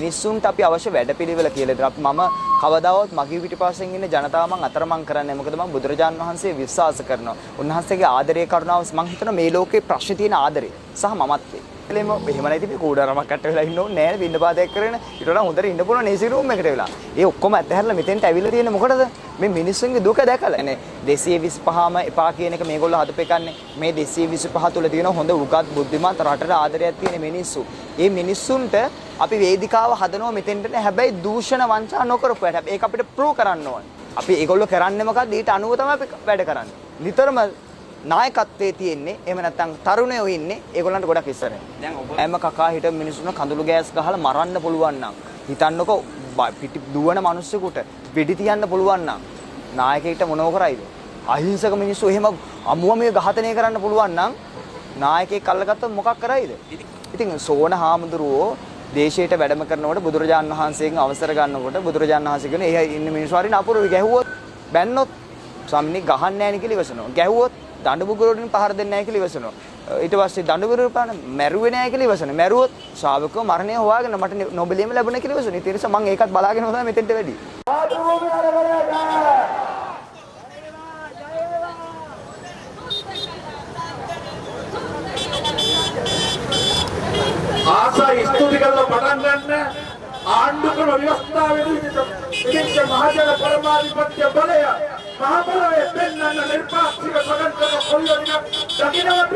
මිනිස්සුන්ට අපි අවශ්‍ය වැඩපිළිවෙල කියලා දෙනවා. මම කවදාවත් මගේ පිටිපස්සෙන් ඉන්න ජනතාව මං අතරමං කරන්නේ. මොකද මම බුදුරජාන් වහන්සේ විශ්වාස කරනවා. උන්වහන්සේගේ ආදරය කරුණාව මං හිතනවා මේ ලෝකේ ප්‍රශ්නේ තියෙන ආදරේ සහ මමත්වේ. එහෙම නැති මේ කූඩාරමක් අට වෙලා ඉන්න ඕනේ නෑ. බින්ද පාදයක් කරගෙන ඊට වඩා හොඳට ඉන්න පුළුවන් AC room එකට වෙලා. ඒ ඔක්කොම අතහැරලා මෙතෙන්ට ඇවිල්ලා තියෙන්නේ මොකටද? මේ මිනිස්සුන්ගේ දුක දැකලා. නේ 225ම එපා කියන එක මේගොල්ලෝ හදපෙකන්නේ. මේ 225 තුල තියෙන හොඳ උගත් බුද්ධිමත් රටට ආදරයක් තියෙන මිනිස්සු. මේ මිනිස්සුන්ට අපි වේදිකාව හදනවා මෙතෙන්ට නේ. හැබැයි දූෂණ වංචා නොකරපු වැඩ. ඒක අපිට ප්‍රූව් කරන්න ඕනේ. අපි ඒගොල්ලෝ කරන්නේ මොකද්ද? ඊට අනුව තමයි අපි වැඩ කරන්නේ. නිතරම නායකත්වයේ තියෙන්නේ එහෙම නැත්නම් තරුණයෝ ඉන්නේ ඒගොල්ලන්ට ගොඩක් ඉස්සරහින්. දැන් ඔබ හැම කකා හිට මිනිස්සුන්ව කඳුළු ගෑස් ගහලා මරන්න පුළුවන් නම් හිතන්නකෝ පිටි දුවන මිනිස්සුෙකුට වෙඩි තියන්න පුළුවන් නම් නායකයෙක්ට මොනව කරයිද? අහිංසක මිනිස්සු එහෙම අමුව මේ ඝාතනය කරන්න පුළුවන් නම් නායකයෙක් අල්ලගත්තොත් මොකක් කරයිද? ඉතින් සෝන හාමුදුරුවෝ දේශයට වැඩම කරනකොට බුදුරජාණන් වහන්සේගෙන් අවසර ගන්නකොට බුදුරජාණන් වහන්සේ කියන එහි ඉන්න මිනිස්සු හරින අපුරුයි ගැහුවොත් බැන්නොත් ස්වාමීනි ගහන්නේ නැහැ නේ කියලා ඉවසනවා. ගැහුවොත් දඬුබුගුරුවලින් පහර දෙන්නේ නැහැ කියලා ඉවසනවා. ඊට පස්සේ දඬුබුගුරු පාන මැරුවේ නැහැ කියලා ඉවසනවා. මැරුවොත් ශ්‍රාවකව මරණය හොයාගෙන මට නොබෙලියම ලැබුණා කියලා ඉවසනවා. ඒ නිසා මම ඒකත් බලාගෙන හොදා මෙතෙන්ට වැඩි. ආසා ස්තුති කරලා පටන් ගන්න ආණ්ඩු ක්‍රම ව්‍යවස්ථාවේදී ඉතින් මහජන පරමාධිපත්‍ය බලය මහ බලයේ පෙන්වන්න නිර්පාක්ෂික සගන්තක කොල්ලෝනික් දකින්නවද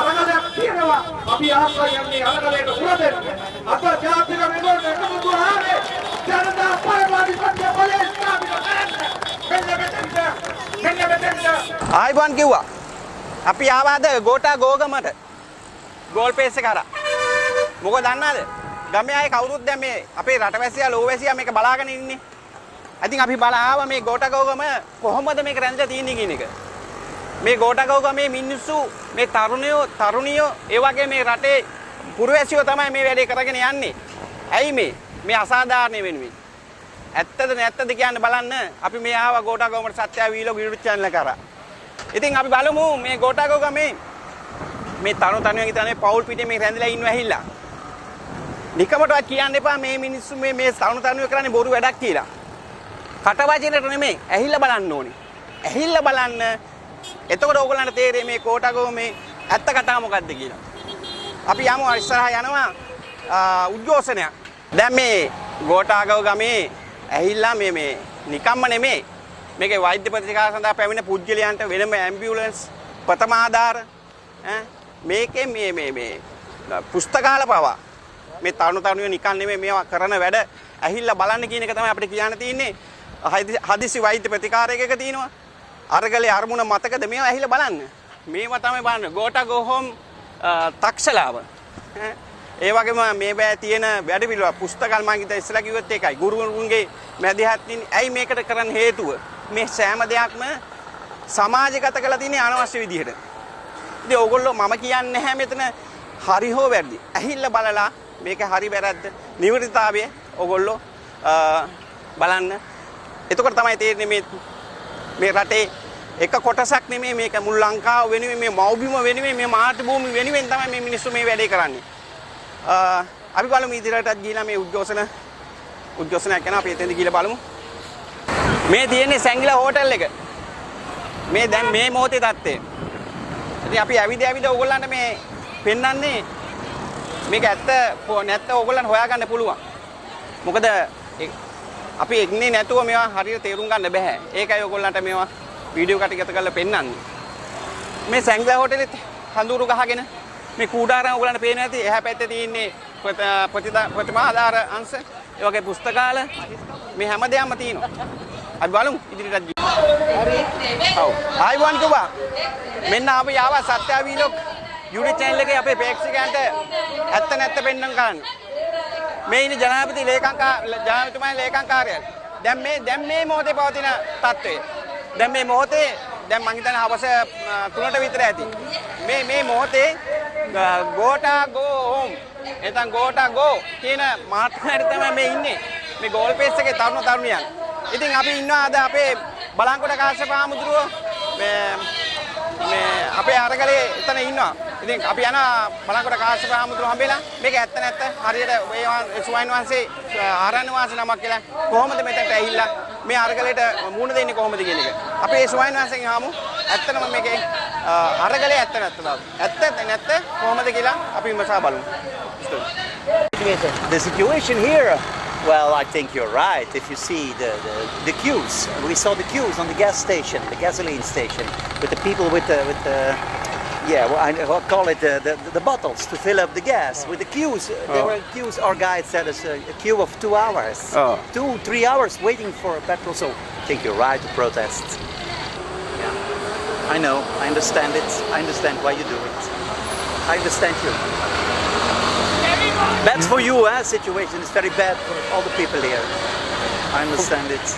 අරගලයක් තියෙනවා අපි ආසා යන්නේ අරගලයට උර දෙන්න අප ජාතික මෙලොවට එකමුතු ආනේ ජනතා පරමාධිපත්‍ය බලය ස්ථාපිත කරන්න මෙන්න මෙතෙන්ට ආයිබන් කිව්වා අපි ආවාද ගෝටා ගෝගමට ගෝල් පේස් එක කරා මොකද දන්නවද ගමේ අය කවුරුත් දැන් මේ අපේ රටවැසියා ලෝවැසියා මේක බලාගෙන ඉන්නේ. ඉතින් අපි බලාවා මේ ගෝඨගෝගම කොහොමද මේක රැඳලා තියෙන්නේ කියන එක. මේ ගෝඨගෝගමේ මිනිස්සු මේ තරුණියෝ ඒ වගේ මේ රටේ පුරවැසියෝ තමයි මේ වැඩේ කරගෙන යන්නේ. ඇයි මේ අසාධාරණ වෙනුවෙන්. ඇත්තද නැත්තද කියන්න බලන්න අපි මේ ආවා ගෝඨගෝගමට සත්‍ය වීලොග් YouTube channel කරා. ඉතින් අපි බලමු මේ ගෝඨගෝගමේ මේ තරුණයන්ගේ තනේ පවුල් පිටේ මේ රැඳලා ඉන්නව ඇහිලා. නිකමටවත් කියන්න එපා මේ මිනිස්සු මේ තරුණයෝ කරන්නේ බොරු වැඩක් කියලා. කටවචනට නෙමෙයි ඇහිලා බලන්න ඕනේ. ඇහිලා බලන්න. එතකොට ඕගොල්ලන්ට තේරෙයි මේ කෝටගෝමේ ඇත්ත කතාව මොකද්ද කියලා. අපි යමු ඉස්සරහා යනවා උද්ඝෝෂණයක්. දැන් මේ ගෝඨාගෝගමේ ඇහිලා මේ නිකම්ම නෙමෙයි. මේකේ වෛද්‍ය ප්‍රතිකාර සඳහා පැමිණ පුද්ගලයන්ට වෙනම ඇම්බියුලන්ස් ප්‍රථම ආධාර මේකේ මේ පුස්තකාල පවා මේ තරුණයෝ නිකන් නෙමෙයි මේවා කරන වැඩ ඇහිල්ලා බලන්න කියන එක තමයි අපිට කියන්න තියෙන්නේ. හදිසි වෛද්‍ය ප්‍රතිකාරයක තියෙනවා. අරගලේ අරමුණ මතකද මේවා ඇහිල්ලා බලන්න. මේවා තමයි බලන්න. ගෝඨගෝහම් තක්ෂලාව. ඒ වගේම මේ බෑ තියෙන වැඩ පිළිවෙල පුස්තකල් මම හිතා ඉස්සලා කිව්වොත් ඒකයි. ගුරුවරුන්ගේ මැදිහත් ඇයි මේකට කරන්න හේතුව? මේ සෑම දෙයක්ම සමාජගත කරලා තියෙන අනවශ්‍ය විදිහට. ඉතින් ඕගොල්ලෝ මම කියන්නේ නැහැ මෙතන හරි හෝ වැරදි. ඇහිල්ලා බලලා මේක හරි වැරද්ද නිවර්තිතාවය ඕගොල්ලෝ බලන්න. එතකොට තමයි තේරෙන්නේ මේ රටේ එක කොටසක් නෙමෙයි මේක මුළු ලංකාව වෙනුවෙන් මේ මව්බිම වෙනුවෙන් මේ මාතෘ භූමි වෙනුවෙන් තමයි මේ මිනිස්සු මේ වැඩේ කරන්නේ. අපි බලමු ඉදිරියටත් ගිහිලා මේ උද්ඝෝෂණයක් කරනවා. අපි එතෙන්ද ගිහිලා බලමු. මේ තියෙන්නේ සැංගිලා හෝටල් එක. මේ දැන් මේ මොහොතේ තත්ත්වය. ඉතින් අපි ඇවිද ඕගොල්ලන්ට මේ පෙන්වන්නේ මේක ඇත්ත නැත්ත ඕගොල්ලන් හොයාගන්න පුළුවන්. මොකද අපි එන්නේ නැතුව මේවා හරියට තේරුම් ගන්න බෑ. ඒකයි ඕගොල්ලන්ට මේවා වීඩියෝ කටයුතු කරලා පෙන්වන්නේ. මේ සැංගලා හෝටලෙත් හඳුරු ගහගෙන මේ කූඩාරම් ඕගොල්ලන්ට පේන්නේ නැති එහා පැත්තේ තියෙන්නේ ප්‍රතිමා ආධාර අංශ, ඒ වගේ පුස්තකාල මේ හැම දෙයක්ම තියෙනවා. අපි බලමු ඉදිරියට ගිහින්. හරි. ඔව්. ආයිවන් කිව්වා. මෙන්න අපි ආවා සත්‍ය වීලොග් YouTube channel එකේ අපේ ප්‍රේක්ෂකයන්ට ඇත්ත නැත්ත පෙන්වන්න කරන්නේ. මේ ඉන්නේ ජනාධිපතිතුමාගේ ලේකම් කාර්යාලය. දැන් මේ මොහොතේ පවතින තත්ත්වය. දැන් මේ මොහොතේ දැන් මං හිතන්නේ හවස 3ට විතර ඇති. මේ මොහොතේ ගෝඨා ගෝ හෝම් එතන ගෝඨා ගෝ කියන මාතෘකාවට තමයි මේ ඉන්නේ. මේ ගෝල් පේස් එකේ තරුණයන්. ඉතින් අපි ඉන්නවා අද අපේ බලංගොඩ කාශ්‍යප හාමුදුරුවෝ මේ අපේ අරගලේ එතන ඉන්නවා. ඉතින් අපි යන බලංගොඩ කාශ්‍යප හාමුදුරුවෝ හම්බෙලා මේක ඇත්ත නැත්ත හරියට ඒ ස්වාමීන් වහන්සේ ආරණ්‍ය වාසී නමක් කියලා කොහොමද මෙතනට ඇවිල්ලා මේ අරගලයට මුහුණ දෙන්නේ කොහොමද කියන එක. අපි ඒ ස්වාමීන් වහන්සේගෙන් අහමු ඇත්තම මේකේ අරගලේ ඇත්ත නැත්ත බව. ඇත්ත නැත්ත කොහොමද කියලා අපි විමසා බලමු. The situation here, well, I think you're right. If you see the queues, we saw the queues on the gas station, the gasoline station, with the people with the I call it the bottles to fill up the gas. With the queues, there were queues. Our guide said it's a queue of 2 hours, 2-3 hours waiting for a petrol. So I think you're right to protest. Yeah, I know, I understand it. I understand why you do it. I understand you. Bad for you, situation is very bad for all the people here. I understand it.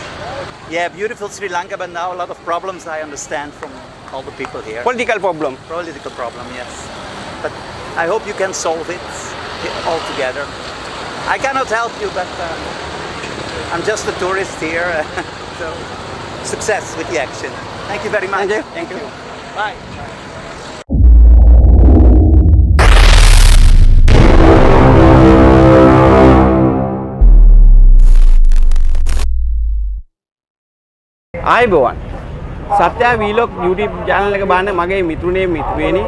Yeah, beautiful Sri Lanka, but now a lot of problems I understand from all the people here. Political problem. Political problem, yes. But I hope you can solve it all together. I cannot help you, but I'm just a tourist here. So, success with the action. Thank you very much. Thank you. Bye. ආයුබෝවන් සත්‍ය vlog YouTube channel එක බලන මගේ මිතුරුනේ මිතුරේනි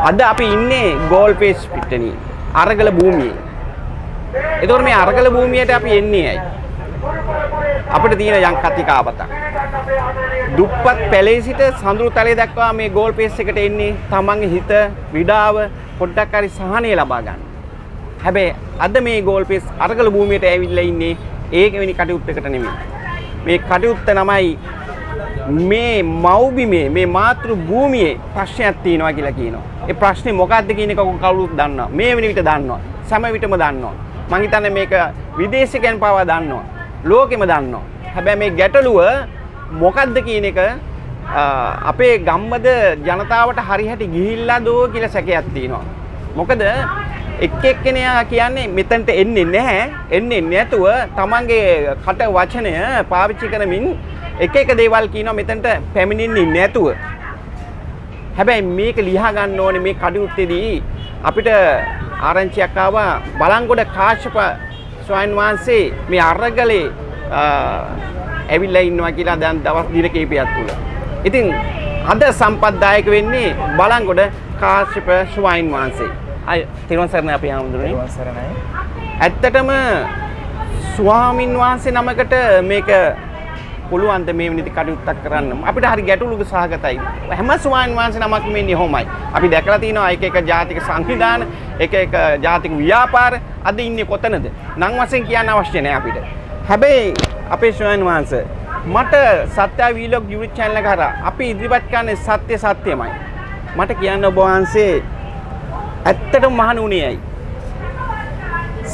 අද අපි ඉන්නේ goal pace පිට්ටනියේ අරගල භූමියේ. ඒතකොට මේ අරගල භූමියට අපි එන්නේ ඇයි? අපිට තියෙන යම් කතිකාවතක්. දුප්පත් පැලේ සිට සඳුරු තලයේ දක්වා මේ ගෝල් පේස් එකට එන්නේ තමන්ගේ හිත විඩාව පොඩ්ඩක් හරි සහනය ලබා ගන්න. හැබැයි අද මේ ගෝල් පේස් අරගල භූමියට ඇවිල්ලා ඉන්නේ ඒකෙවෙනි කටයුත්තකට නෙමෙයි. මේ කටයුත්ත තමයි මේ මව්බිමේ මේ මාතෘ භූමියේ ප්‍රශ්නයක් තියෙනවා කියලා කියනවා. ඒ ප්‍රශ්නේ මොකක්ද කියන එක කවුරුත් දන්නවා. මේ වෙන විට දන්නවා. සම විටම දන්නවා. මං හිතන්නේ මේක විදේශිකයන් පවා දන්නවා. ලෝකෙම දන්නවා. හැබැයි මේ ගැටලුව මොකක්ද කියන එක අපේ ගම්මද ජනතාවට හරියට ගිහිල්ලාද කියලා සැකයක් තියෙනවා. මොකද එක්කෙනෙක් කියන්නේ මෙතනට එන්නේ නැහැ. එන්නේ නැතුව තමන්ගේ කට වචනය පාවිච්චි කරමින් එක දේවල් කියනවා මෙතනට පැමිණෙන්නේ නැතුව. හැබැයි මේක ලියා ගන්න ඕනේ මේ කඩුත්තේදී අපිට ආරංචියක් ආවා බලංගොඩ කාශ්‍යප ස්වාමීන් වහන්සේ මේ අරගලේ ඇවිල්ලා ඉන්නවා කියලා දැන් දවස් දින කිහිපයක් තුල. ඉතින් අද සම්පත්දායක වෙන්නේ බලංගොඩ කාශ්‍යප ස්වාමීන් වහන්සේ. තිරුවන් සරණයි අපි ආමුදුරනේ. තිරුවන් සරණයි. ඇත්තටම ස්වාමින් වහන්සේ නමකට මේක පුළුවන් ද මේ විදිහට කටයුත්තක් කරන්න. අපිට හරි ගැටලු සහගතයි. හැම ස්වාමින් වහන්සේ නමක් මෙන්නේ කොහොමයි. අපි දැකලා තියෙනවා එක ජාතික සංවිධාන, එක ජාතික ව්‍යාපාර අද ඉන්නේ කොතනද? නම් වශයෙන් කියන්න අවශ්‍ය නැහැ අපිට. හැබැයි අපේ ස්වාමින් වහන්සේ මට සත්‍ය වීලොග් YouTube channel එක හරහා අපි ඉදිරිපත් කරන්නේ සත්‍යමයි. මට කියන්න ඔබ වහන්සේ ඇත්තටම මහණුනේ ඇයි?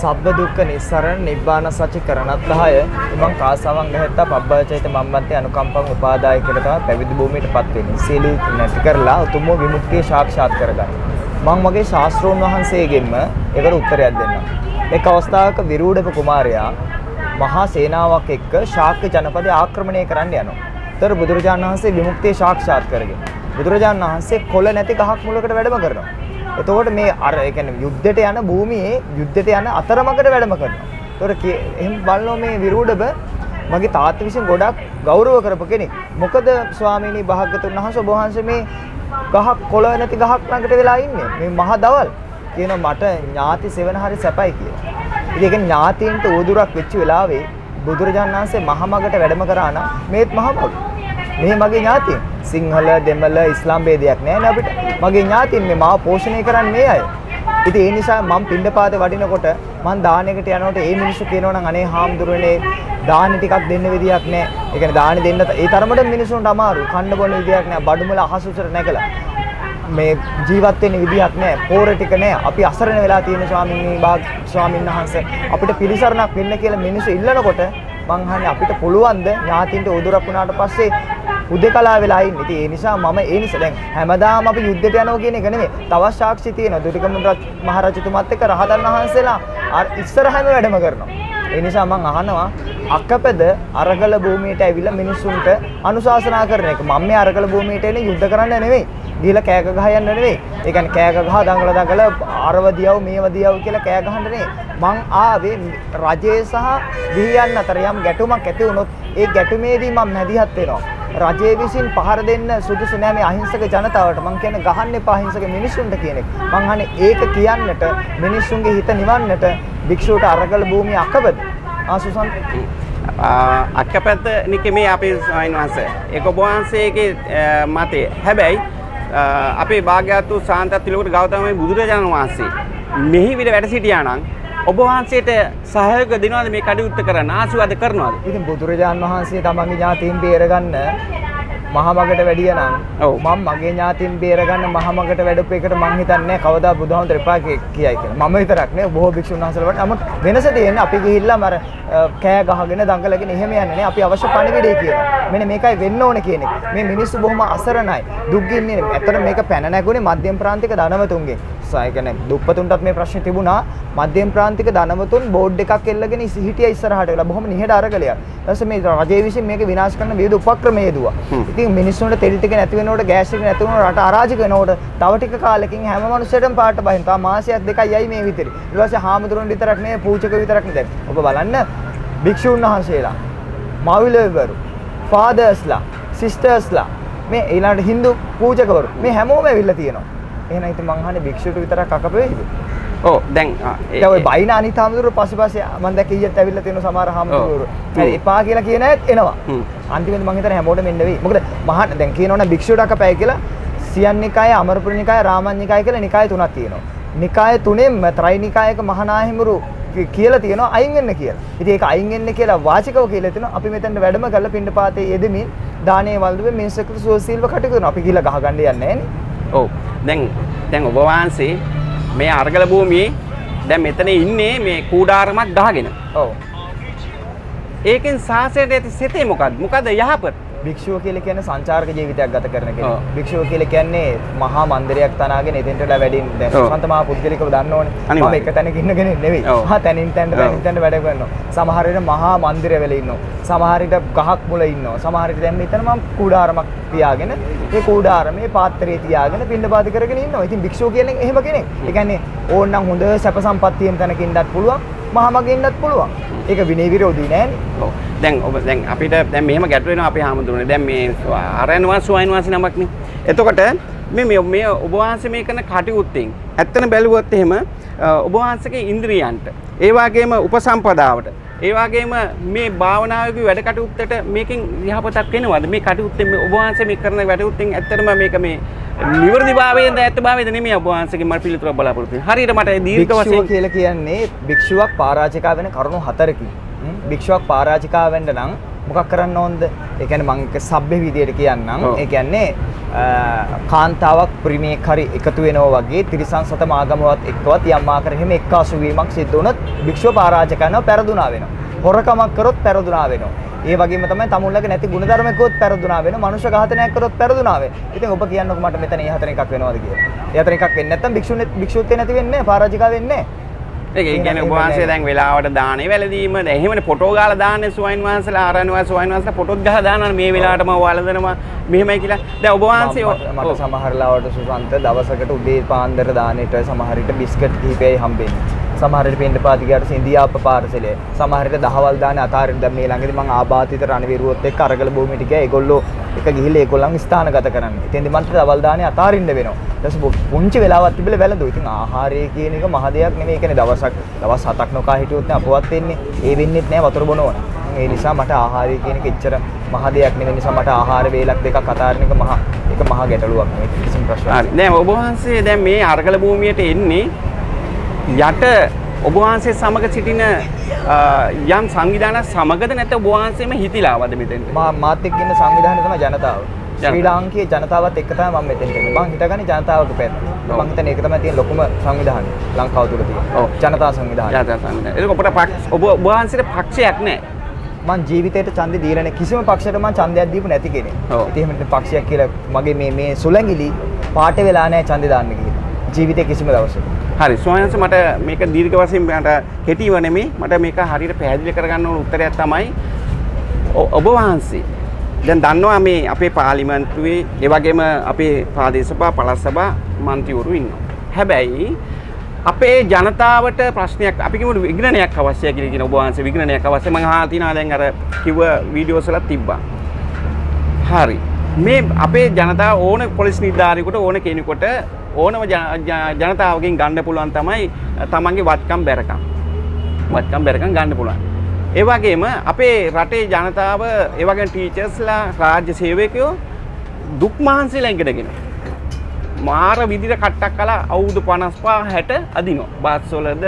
සබ්බ දුක්ඛ නිස්සරණ නිබ්බාන සච්ච කරණත්හය මං කාසාවන් ගහත්තා පබ්බචෛත මම්බන්තේ අනුකම්පං උපාදාය කියලා තමයි පැවිදි භූමියටපත් වෙන්නේ. සීලී නැති කරලා උතුම්ම විමුක්තිය සාක්ෂාත් කරගන්න. මං මගේ ශාස්ත්‍රෝන් වහන්සේගෙන්ම ඒකට උත්තරයක් දෙන්නම්. එක් අවස්ථාවක විරූඩක කුමාරයා මහා සේනාවක් එක්ක ශාක්‍ය ජනපදය ආක්‍රමණය කරන්න යනවා. ඒතර බුදුරජාණන් වහන්සේ විමුක්තිය සාක්ෂාත් කරගෙන බුදුරජාණන් වහන්සේ කොළ නැති ගහක් මුලකට වැඩම කරනවා. එතකොට මේ අර ඒ කියන්නේ යුද්ධයට යන භූමියේ යුද්ධයට යන අතරමඟට වැඩම කරනවා. ඒතකොට එහෙම බලනවා මේ විරූඩබ මගේ තාත්තා විසින් ගොඩක් ගෞරව කරපු කෙනෙක්. මොකද ස්වාමීනි භාග්‍යතුන් වහන්සේ ඔබ වහන්සේ මේ ගහක් කොළ නැති ගහක් ළඟට වෙලා ඉන්නේ. මේ මහ දවල් කියනවා මට ඥාති සෙවන හරි සැපයි කියලා. ඉතින් ඒක ඥාතීන්ට උදුරක් වෙච්ච වෙලාවේ බුදුරජාණන් වහන්සේ මහමගට වැඩම කරා නම් මේත් මහමග. මේ මගේ ඥාතීන් සිංහල දෙමළ ඉස්ලාම් ભેදයක් නැහැ නේ අපිට. මගේ ඥාතීන් මේ මාව පෝෂණය කරන්නේ මේ අය. ඉතින් ඒ නිසා මම පින්ඩපාතේ වඩිනකොට මම දානෙකට යනකොට ඒ මිනිස්සු කියනවා නම් අනේ හාමුදුරනේ දාන ටිකක් දෙන්න විදියක් නැහැ. ඒ කියන්නේ දාන දෙන්න ඒ තරමට මිනිස්සුන්ට අමාරු. කන්න බොන විදියක් නැහැ. බඩුමල අහස උසර නැගලා. මේ ජීවත් වෙන්න විදියක් නැහැ. පෝර ටික නැහැ. අපි අසරණ වෙලා තියෙන ස්වාමීන් වහන්සේ අපිට පිළිසරණක් වෙන්න කියලා මිනිස්සු ඉල්ලනකොට මං අහන්නේ අපිට පුළුවන්ද ඥාතින්ට උදුරක් වුණාට පස්සේ උදේකලා වෙලා ඉන්නේ. ඉතින් ඒ නිසා ඒ නිසා දැන් හැමදාම අපි යුද්ධයට යනවා කියන එක නෙමෙයි. තවත් සාක්ෂි තියෙනවා. දුටුගැමුණු මහරජතුමත් එක්ක රහතන් වහන්සේලා ඉස්සරහම වැඩම කරනවා. ඒ නිසා මං අහනවා අකපද අරගල භූමියට ඇවිල්ලා මිනිස්සුන්ට අනුශාසනා කරන එක. මම මේ අරගල භූමියට එන්නේ යුද්ධ කරන්න නෙවෙයි. ගිහලා කෑක ගහ යන්න නෙවෙයි. ඒ කියන්නේ කෑක ගහ දඟල අරවදියව මේවදියව කියලා කෑ ගහන්න නෙවෙයි. මං ආවේ රජයේ සහ ගිහියන් අතර යම් ගැටුමක් ඇති වුණොත් ඒ ගැටුමේදී මම මැදිහත් වෙනවා. රජයේ විසින් පහර දෙන්න සුදුසු නෑ මේ අහිංසක ජනතාවට. මං කියන්නේ ගහන්න එපා අහිංසක මිනිස්සුන්ට කියන එක. මං අහන්නේ ඒක කියන්නට මිනිස්සුන්ගේ හිත නිවන්නට භික්ෂුවට අරගල භූමිය අකබද? සුසන්ත අක්කපැත්ත නිකමේ අපේ ස්වාමීන් වහන්සේ ඒක ඔබ වහන්සේගේ මතය. හැබැයි අපේ භාග්‍යවතුන් ශාන්ත තිලකට ගෞතම බුදුරජාණන් වහන්සේ මෙහි විල වැඩ සිටියා නම් ඔබ වහන්සේට සහයෝග දෙනවද මේ කටයුත්ත කරන්න ආශිර්වාද කරනවද? ඉතින් බුදුරජාණන් වහන්සේ තමන්ගේ ඥාතීන් බේරගන්න මහමගට වැඩිය නම් මම මගේ ඥාතීන් බේරගන්න මහමගට වැඩපු එකට මං හිතන්නේ කවදා බුදුහාමුදුර එපා කියයි කියලා. මම විතරක් නේ බොහෝ භික්ෂුන් වහන්සේලාට. නමුත් වෙනස තියෙන්නේ අපි ගිහිල්ලා මර කෑ ගහගෙන දඟලගෙන එහෙම යන්නේ නේ. අපි අවශ්‍ය පණිවිඩය කියනවා. මෙන්න මේකයි වෙන්න ඕනේ කියන එක. මේ මිනිස්සු බොහොම අසරණයි. දුක් ගින්නේ. ඇත්තට මේක පැන නැගුණේ මධ්‍යම ප්‍රාන්තික ධනවතුන්ගේ. ඒ කියන්නේ දුප්පතුන්ටත් මේ ප්‍රශ්නේ තිබුණා. මධ්‍යම ප්‍රාන්තික ධනවතුන් බෝඩ් එකක් එල්ලගෙන හිටියා ඉස්සරහට වෙලා බොහොම නිහඬ අරගලයක්. ඊට පස්සේ මේ රජයේ විසින් මේක විනාශ කරන්න විවිධ උපක්‍රම යෙදුවා. ඉතින් මිනිස්සුන්ට තෙල් ටික නැති වෙනකොට ගෑස් ටික නැති වෙනකොට රට අරාජික වෙනකොට තව ටික කාලෙකින් හැම මිනිස්සෙටම පාට බහින්. තා මාසයක් දෙකයි යයි මේ විතරේ. ඊට පස්සේ හාමුදුරුවෝ විතරක් නෙවෙයි පූජක විතරක් නෙවෙයි. ඔබ බලන්න භික්ෂුන් වහන්සේලා, මවිලවරු, ෆාදර්ස්ලා, සිස්ටර්ස්ලා මේ ඊළඟට හින්දු පූජකවරු මේ හැමෝම ඇවිල්ලා තියෙනවා. එහෙනම් ඉතින් මං අහන්නේ භික්ෂුවට විතරක් අකපෙයිද? ඔව් දැන් ඔය බයින අනිත් හාමුදුරුවෝ පස්සේ මම දැක්ක ඊයේත් ඇවිල්ලා තියෙන සමහර හාමුදුරුවෝ. හරි එපා කියලා කියන ඇත් එනවා. අන්තිමේදී මං හිතන්නේ හැමෝටම එන්න වෙයි. මොකද මහා දැන් කියනවනේ භික්ෂුවට අකපැයි කියලා සියන් නිකාය, අමරපුර නිකාය, රාමන් නිකාය කියලා නිකාය තුනක් තියෙනවා. නිකාය තුනෙන්ම ත්‍රිනිකායක මහානාහිමුරු කියලා තියෙනවා අයින් වෙන්න කියලා. ඉතින් ඒක අයින් වෙන්න කියලා වාචිකව කියලා තියෙනවා. අපි මෙතෙන්ට වැඩම කරලා පින්ඩපාතේ යෙදමින් දානේ වළඳුවේ මිනිස්සුන්ට සුවසීල්ව කටයුතු කරනවා. අපි ගිහලා ගහගන්න යන්නේ නැහැ නේ. ඔව් දැන් ඔබ වහන්සේ මේ අරගල භූමියේ දැන් මෙතන ඉන්නේ මේ කූඩාරමක් ගහගෙන. ඔව්. ඒකෙන් සාසයට ඇති සිතේ මොකද්ද? මොකද්ද යහපත්? භික්ෂුව කියලා කියන්නේ සංචාරක ජීවිතයක් ගත කරන කෙනෙක්. භික්ෂුව කියලා කියන්නේ මහා මන්දිරයක් තනාගෙන එතෙන්ට වෙලා වැඩින් දැන් සුසන්ත මහා පුද්ගලිකව දන්නෝනේ. මම එක තැනක ඉන්න කෙනෙක් නෙවෙයි. තැනින් තැනට වැඩ කරනවා. සමහර වෙලාවට මහා මන්දිරය වෙල ඉන්නවා. සමහර විට ගහක් මුල ඉන්නවා. සමහර විට දැන් මෙතන මම කූඩාරමක් තියාගෙන ඒ කූඩාරමේ පාත්‍රය තියාගෙන පින්නපාත කරගෙන ඉන්නවා. ඉතින් භික්ෂුව කියන්නේ එහෙම කෙනෙක්. ඒ කියන්නේ ඕනනම් හොඳ සැප සම්පත් තියෙන තැනක ඉන්නත් පුළුවන්. මහමගෙ ඉන්නත් පුළුවන්. ඒක විනය විරෝධී නෑනේ. ඔව්. දැන් අපිට දැන් මෙහෙම ගැටලු වෙනවා අපේ හාමුදුරනේ. දැන් මේ ආරයන්වංශ ස්වාමීන් වහන්සේ නමක් නේ. එතකොට මේ ඔබ වහන්සේ මේ කරන කටයුත්තෙන් ඇත්තන බැලුවොත් එහෙම ඔබ වහන්සේගේ ඉන්ද්‍රියයන්ට ඒ වගේම උපසම්පදාවට ඒ වගේම මේ භාවනාවේ වැඩ කටයුත්තට මේකෙන් යහපතක් වෙනවද? මේ කටයුත්තෙන් ඔබ වහන්සේ මේ කරන වැඩවුත්තෙන් ඇත්තටම මේක මේ නිවර්දිභාවයෙන්ද ඇත්තභාවයෙන්ද නෙමෙයි ඔබ වහන්සේගේ මට පිළිතුරක් බලාපොරොත්තු වෙන්නේ. හරියට මට දීර්ඝ වශයෙන් කියලා කියන්නේ භික්ෂුවක් පරාජිකා වෙන කරුණු හතරකින්. භික්ෂුවක් පරාජිකා වෙන්න නම් මොකක් කරන්න ඕනද? ඒ කියන්නේ මම ඒක සભ્ય විදියට කියන්නම්. ඒ කියන්නේ කාන්තාවක් ප්‍රිමේක් හරි එකතු වෙනවා වගේ තිරිසන් සතම ආගමවත් එක්කවත් යම් ආකාරයෙම එක්කාසු වීමක් සිද්ධ වුණොත් භික්ෂුව පරාජිකා කරනවා, පෙරදුනා වෙනවා. හොරකමක් කරොත් පෙරදුනා වෙනවා. ඒ වගේම තමයි තමුන්ලගේ නැති ගුණධර්මකෝත් පෙරදුනා වෙනවා. මනුෂ්‍ය ඝාතනයක් කරොත් පෙරදුනා වෙනවා. ඉතින් ඔබ කියන්නකො මට මෙතන මේ හතර එකක් වෙනවද කියලා. ඒ හතර එකක් වෙන්නේ නැත්නම් භික්ෂුත්වේ නැති වෙන්නේ නැහැ, පරාජිකා වෙන්නේ නැහැ. ඒ කියන්නේ ඔබ වහන්සේ දැන් වෙලාවට දානේ වැළඳීම දැන් එහෙමනේ ෆොටෝ ගාලා දාන්නේ ස්වාමීන් වහන්සේලා ආරණ්‍යවාසී ස්වාමීන් වහන්සේලා ෆොටෝත් ගහලා දානවා මේ වෙලාවටම වළඳනවා මෙහෙමයි කියලා. දැන් ඔබ වහන්සේ මට සමහර ලාවට සුසන්ත දවසකට උදේ පාන්දර දානෙට සමහර විට බිස්කට් කිහිපයයි හම්බෙන්නේ. සමහර විට පින්ඩපාත ගියාට සින්දියාප්ප පාර්සලය. සමහර විට දහවල් දානේ අතාරින් දැන් මේ ළඟදී මම ආබාධිත රණවිරුවොත් එක්ක අරගල භූමියට ගියා. ඒගොල්ලෝ එක ගිහිල්ලා ඒගොල්ලන් ස්ථානගත කරන්නේ. ඉතින්දි මන්ට දවල් දානේ අතාරින්න වෙනවා. ඊට පස්සේ පුංචි වෙලාවක් තිබිලා වැළඳුවා. ඉතින් ආහාරය කියන එක මහ දෙයක් නෙමෙයි. ඒ කියන්නේ දවස් 7ක් නොකා හිටියොත් නේ අපවත් වෙන්නේ. ඒ වෙන්නේත් නෑ වතුර බොනවන. ඒ නිසා මට ආහාරය කියන එක එච්චර මහ දෙයක් නෙමෙයි. නිසා මට ආහාර වේලක් දෙකක් අතාරින එක මහ ගැටලුවක් නෙමෙයි. කිසිම ප්‍රශ්නයක් නෑ. දැන් ඔබ වහන්සේ දැන් මේ අරගල භූමියට එන්නේ යට ඔබ වහන්සේ සමග සිටින යම් සංවිධාන සමගද නැත්නම් ඔබ වහන්සේම හිතිලා ආවද මෙතෙන්ට? මාත් එක්ක ඉන්න සංවිධානය තමයි ජනතාව. ශ්‍රී ලාංකීය ජනතාවත් එක්ක තමයි මම මෙතෙන්ට එන්නේ. මම හිතගන්නේ ජනතාවගේ පැත්ත. මම හිතන්නේ ඒක තමයි තියෙන ලොකුම සංවිධානය ලංකාව තුල තියෙන. ඔව් ජනතා සංවිධානය. ජනතා සංවිධානය. ඒක ඔබ වහන්සේට පක්ෂයක් නැහැ. මං ජීවිතේට ඡන්දෙ දීලා නැහැ. කිසිම පක්ෂයකට මං ඡන්දයක් දීපු නැති කෙනෙක්. ඉතින් එහෙම පක්ෂයක් කියලා මගේ මේ සුලංගිලි පාට වෙලා නැහැ ඡන්දෙ දාන්න කියලා. ජීවිතේ කිසිම දවසක. හරි ස්වාමීන් මට මේක දීර්ඝ වශයෙන් මට කෙටිව නෙමෙයි මට මේක හරියට පැහැදිලි කරගන්න ඕන උත්තරයක් තමයි ඔබ වහන්සේ දැන් දන්නවා මේ අපේ පාර්ලිමේන්තුවේ ඒ වගේම අපේ ප්‍රාදේශ සභා පළාත් සභා මන්ත්‍රීවරු ඉන්නවා. හැබැයි අපේ ජනතාවට ප්‍රශ්නයක් අපි කිව්ව විග්‍රහණයක් අවශ්‍යයි කියලා කියන ඔබ වහන්සේ විග්‍රහණයක් අවශ්‍යයි මම අහලා තියනවා දැන් අර කිව්ව වීඩියෝස් වල තිබ්බා. හරි. මේ අපේ ජනතාව ඕන පොලිස් නිලධාරියෙකුට ඕන කෙනෙකුට ඕනම ජනතාවගෙන් ගන්න පුළුවන් තමයි තමන්ගේ වත්කම් බැරකම් ගන්න පුළුවන්. ඒ වගේම අපේ රටේ ජනතාව ඒ වගේම ටීචර්ස්ලා රාජ්‍ය සේවකයෝ දුක් මහන්සිලා ඉගෙනගෙන මාර විදිහට කට්ටක් කළා අවුරුදු 55 60 අදිනවා. බස් වලද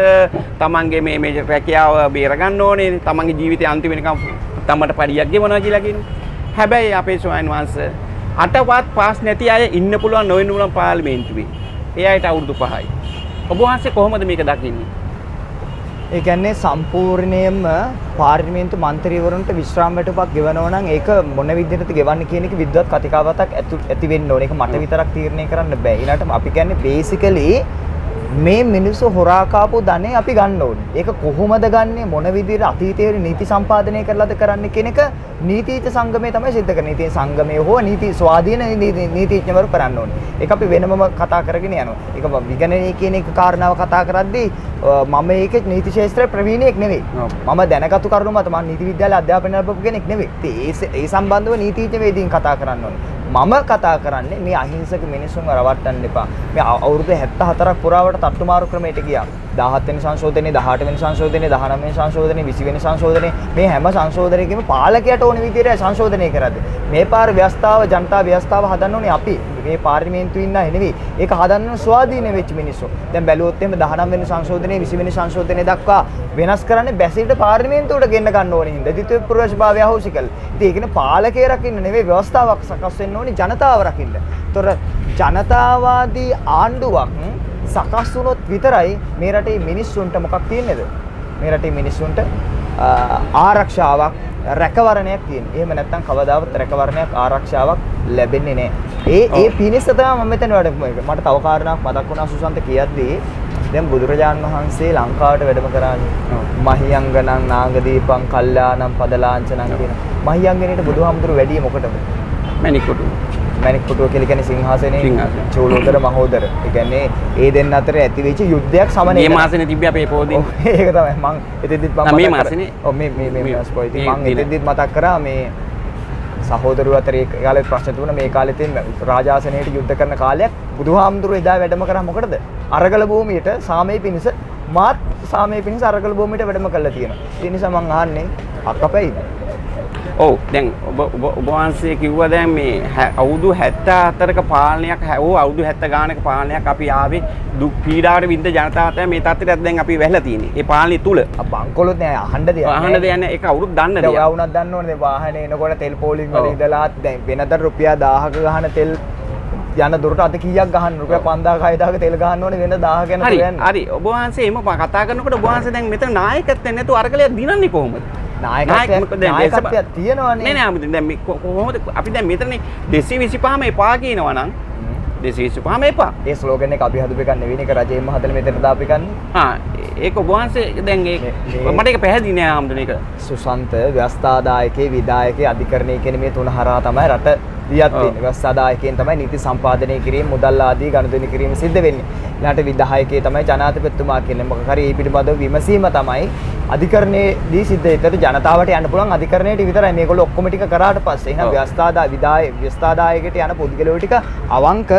තමන්ගේ මේ රැකියාව බේර ගන්න ඕනේ. තමන්ගේ ජීවිතය අන්තිම වෙනකම් තමන්ට පරියක් ගෙවනවා කියලා කියනවා. හැබැයි අපේ ස්වාමීන් වහන්සේ අටවත් පාස් නැති අය ඉන්න පුළුවන් නොවෙන්න පුළුවන් පාර්ලිමේන්තුවේ. ඒ අයට අවුරුදු 5යි. ඔබ වහන්සේ කොහොමද මේක දකින්නේ? ඒ කියන්නේ සම්පූර්ණයෙන්ම පාර්ලිමේන්තු මන්ත්‍රීවරුන්ට විශ්‍රාම වැටුපක් ගෙවනවා නම් ඒක මොන විදිහටද ගෙවන්නේ කියන එක විද්වත් කතිකාවතක් ඇති වෙන්න ඕනේ. ඒක මට විතරක් තීරණය කරන්න බෑ. ඊළාට අපි කියන්නේ බේසිකලි මේ මිනිස්සු හොරා කාපු ධනෙ අපි ගන්න ඕනේ. ඒක කොහොමද ගන්නෙ මොන විදිහට අතීතයේ නීති සම්පාදනය කරලාද කරන්නේ කියන එක නීතිඥ සංගමය තමයි සිද්ධ කරන්නේ. නීති සංගමය හෝ නීති ස්වාධීන නීතිඥවරු කරන්න ඕනේ. ඒක අපි වෙනමම කතා කරගෙන යනවා. ඒක විගණනය කියන එක කාරණාව කතා කරද්දී මම ඒකේ නීති ශාස්ත්‍රයේ ප්‍රවීණයෙක් නෙවෙයි. මම දැනගත්තු කරුණු මත මම නීති විද්‍යාලයේ අධ්‍යාපනය ලැබපු කෙනෙක් නෙවෙයි. ඒ සම්බන්ධව නීතිඥ වේදීන් කතා කරන්න ඕනේ. මම කතා කරන්නේ මේ අහිංසක මිනිස්සුන්ව රවට්ටන්න එපා. මේ අවුරුදු 74ක් පුරාවට තට්ටු මාරු ක්‍රමයට ගියා. 17 වෙනි සංශෝධනයේ 18 වෙනි සංශෝධනයේ 19 වෙනි සංශෝධනයේ 20 වෙනි සංශෝධනයේ මේ හැම සංශෝධනයකම පාලකයට ඕන විදිහට සංශෝධනය කරද්දී මේ පාර ව්‍යවස්ථාව ජනතා ව්‍යවස්ථාව හදන්න ඕනේ අපි. මේ පාර්ලිමේන්තුවේ ඉන්න අය නෙවෙයි. ඒක හදන්න ස්වාධීන වෙච්ච මිනිස්සු. දැන් බැලුවොත් එහෙම 19 වෙනි සංශෝධනයේ 20 වෙනි සංශෝධනයේ දක්වා වෙනස් කරන්නේ බැසිල්ට පාර්ලිමේන්තුවට ගෙන්න ගන්න ඕනේ හින්දා. ද්විතීය පුරවැසිභාවය අහෝසි කළා. ඉතින් ඒකනේ පාලකය රකින්න නෙවෙයි ව්‍යවස්ථාවක් සකස් වෙන්න ඕනේ ජනතාව රකින්න. ඒතොර ජනතාවාදී ආණ්ඩුවක් සකස් වුණොත් විතරයි මේ රටේ මිනිස්සුන්ට මොකක් තියෙන්නේද? මේ රටේ මිනිස්සුන්ට ආරක්ෂාවක් රැකවරණයක් තියෙනවා. එහෙම නැත්නම් කවදාවත් රැකවරණයක් ආරක්ෂාවක් ලැබෙන්නේ නැහැ. ඒ පිණිස තමයි මම මෙතන වැඩම මට තව කාරණාවක් මතක් වුණා සුසන්ත කියද්දී දැන් බුදුරජාණන් වහන්සේ ලංකාවට වැඩම කරානේ. මහියංගනං නාගදීපං කල්යාණං පදලාංචනං කියන මහියංගනේට බුදුහාමුදුරු වැඩි මොකටද? මැණික්කුටුව කියලා කියන්නේ සිංහාසනේ චූලෝදර මහෝදර. ඒ කියන්නේ ඒ දෙන්න අතර ඇති වෙච්ච යුද්ධයක් සමනය. මේ මාසෙනේ තිබ්බේ අපේ පොදින්. ඒක තමයි මම එතෙන්දිත් මම මේ මාසෙනේ. ඔව් මේ මාසෙ ඉතින් මම එතෙන්දිත් මතක් කරා මේ සහෝදරයෝ අතර ඒ කාලේ ප්‍රශ්න තිබුණා. මේ කාලේ තියෙන රාජාසනයට යුද්ධ කරන කාලයක් බුදුහාමුදුරුවෝ එදා වැඩම කරා මොකටද? අරගල භූමියට සාමයේ පිණිස මාත් සාමයේ පිණිස අරගල භූමියට වැඩම කළා තියෙනවා. ඒ නිසා මම අහන්නේ අක්කපැයිද? ඔව් දැන් ඔබ වහන්සේ කිව්වා දැන් මේ අවුරුදු 74ක පාලනයක් අවුරුදු 70 ගානක පාලනයක් අපි ආවේ දුක් පීඩාවට විඳ ජනතාව තමයි මේ තත්ත්වයට දැන් අපි වැහලා තියෙන්නේ. ඒ පාලනය තුල බංකොලොත් නෑ අහන්න දෙයක් නෑ. අහන්න දෙයක් නෑ. ඒක අවුරුදු දන්න දෙයක්. ඔයා වුණත් දන්න ඕනේ වාහනේ එනකොට තෙල් පෝලිං වල ඉඳලා දැන් වෙනතර රුපියල් 1000ක ගහන තෙල් යන දුරට අද කීයක් ගහන්න රුපියල් 5000 6000ක තෙල් ගහන්න ඕනේ වෙන 1000 ගැන කියන්නේ. හරි ඔබ වහන්සේ එහෙම කතා කරනකොට ඔබ වහන්සේ දැන් මෙතන නායකත්වයෙන් නැතුව අරගලයක් දිනන්නේ කොහොමද? නායකත්වයක් තියෙනවනේ. නෑ දැන් මේ කොහොමද අපි දැන් මෙතනනේ 225ම එපා කියනවා නම් 225ම එපා. ඒ ස්ලෝගන් එක අපි හදපු එකක් නෙවෙයි නේ. ඒක රජයෙන්ම හදලා මෙතන දාපු එකන්නේ. ඒක ඔබ වහන්සේ දැන් මට ඒක පැහැදිලි නෑ ආම්දුන එක. සුසන්ත ව්‍යවස්ථාදායකේ විධායකේ අධිකරණය කියන මේ තුන හරහා තමයි රට දියත් වෙන්නේ. ව්‍යවස්ථාදායකයන් තමයි නීති සම්පාදනය කිරීම, මුදල් ආදී ගනුදෙනු කිරීම සිද්ධ වෙන්නේ. ඊළාට විධායකයේ තමයි ජනාධිපතිතුමා කියන්නේ. මොකක් හරි ඒ පිළිබඳව විමසීම තමයි අධිකරණයේදී සිද්ධ වෙන්නේ. ජනතාවට යන්න පුළුවන් අධිකරණයට විතරයි මේගොල්ලෝ ඔක්කොම ටික කරාට පස්සේ. එහෙනම් ව්‍යවස්ථාදායකයට යන පුද්ගලයෝ ටික අවංක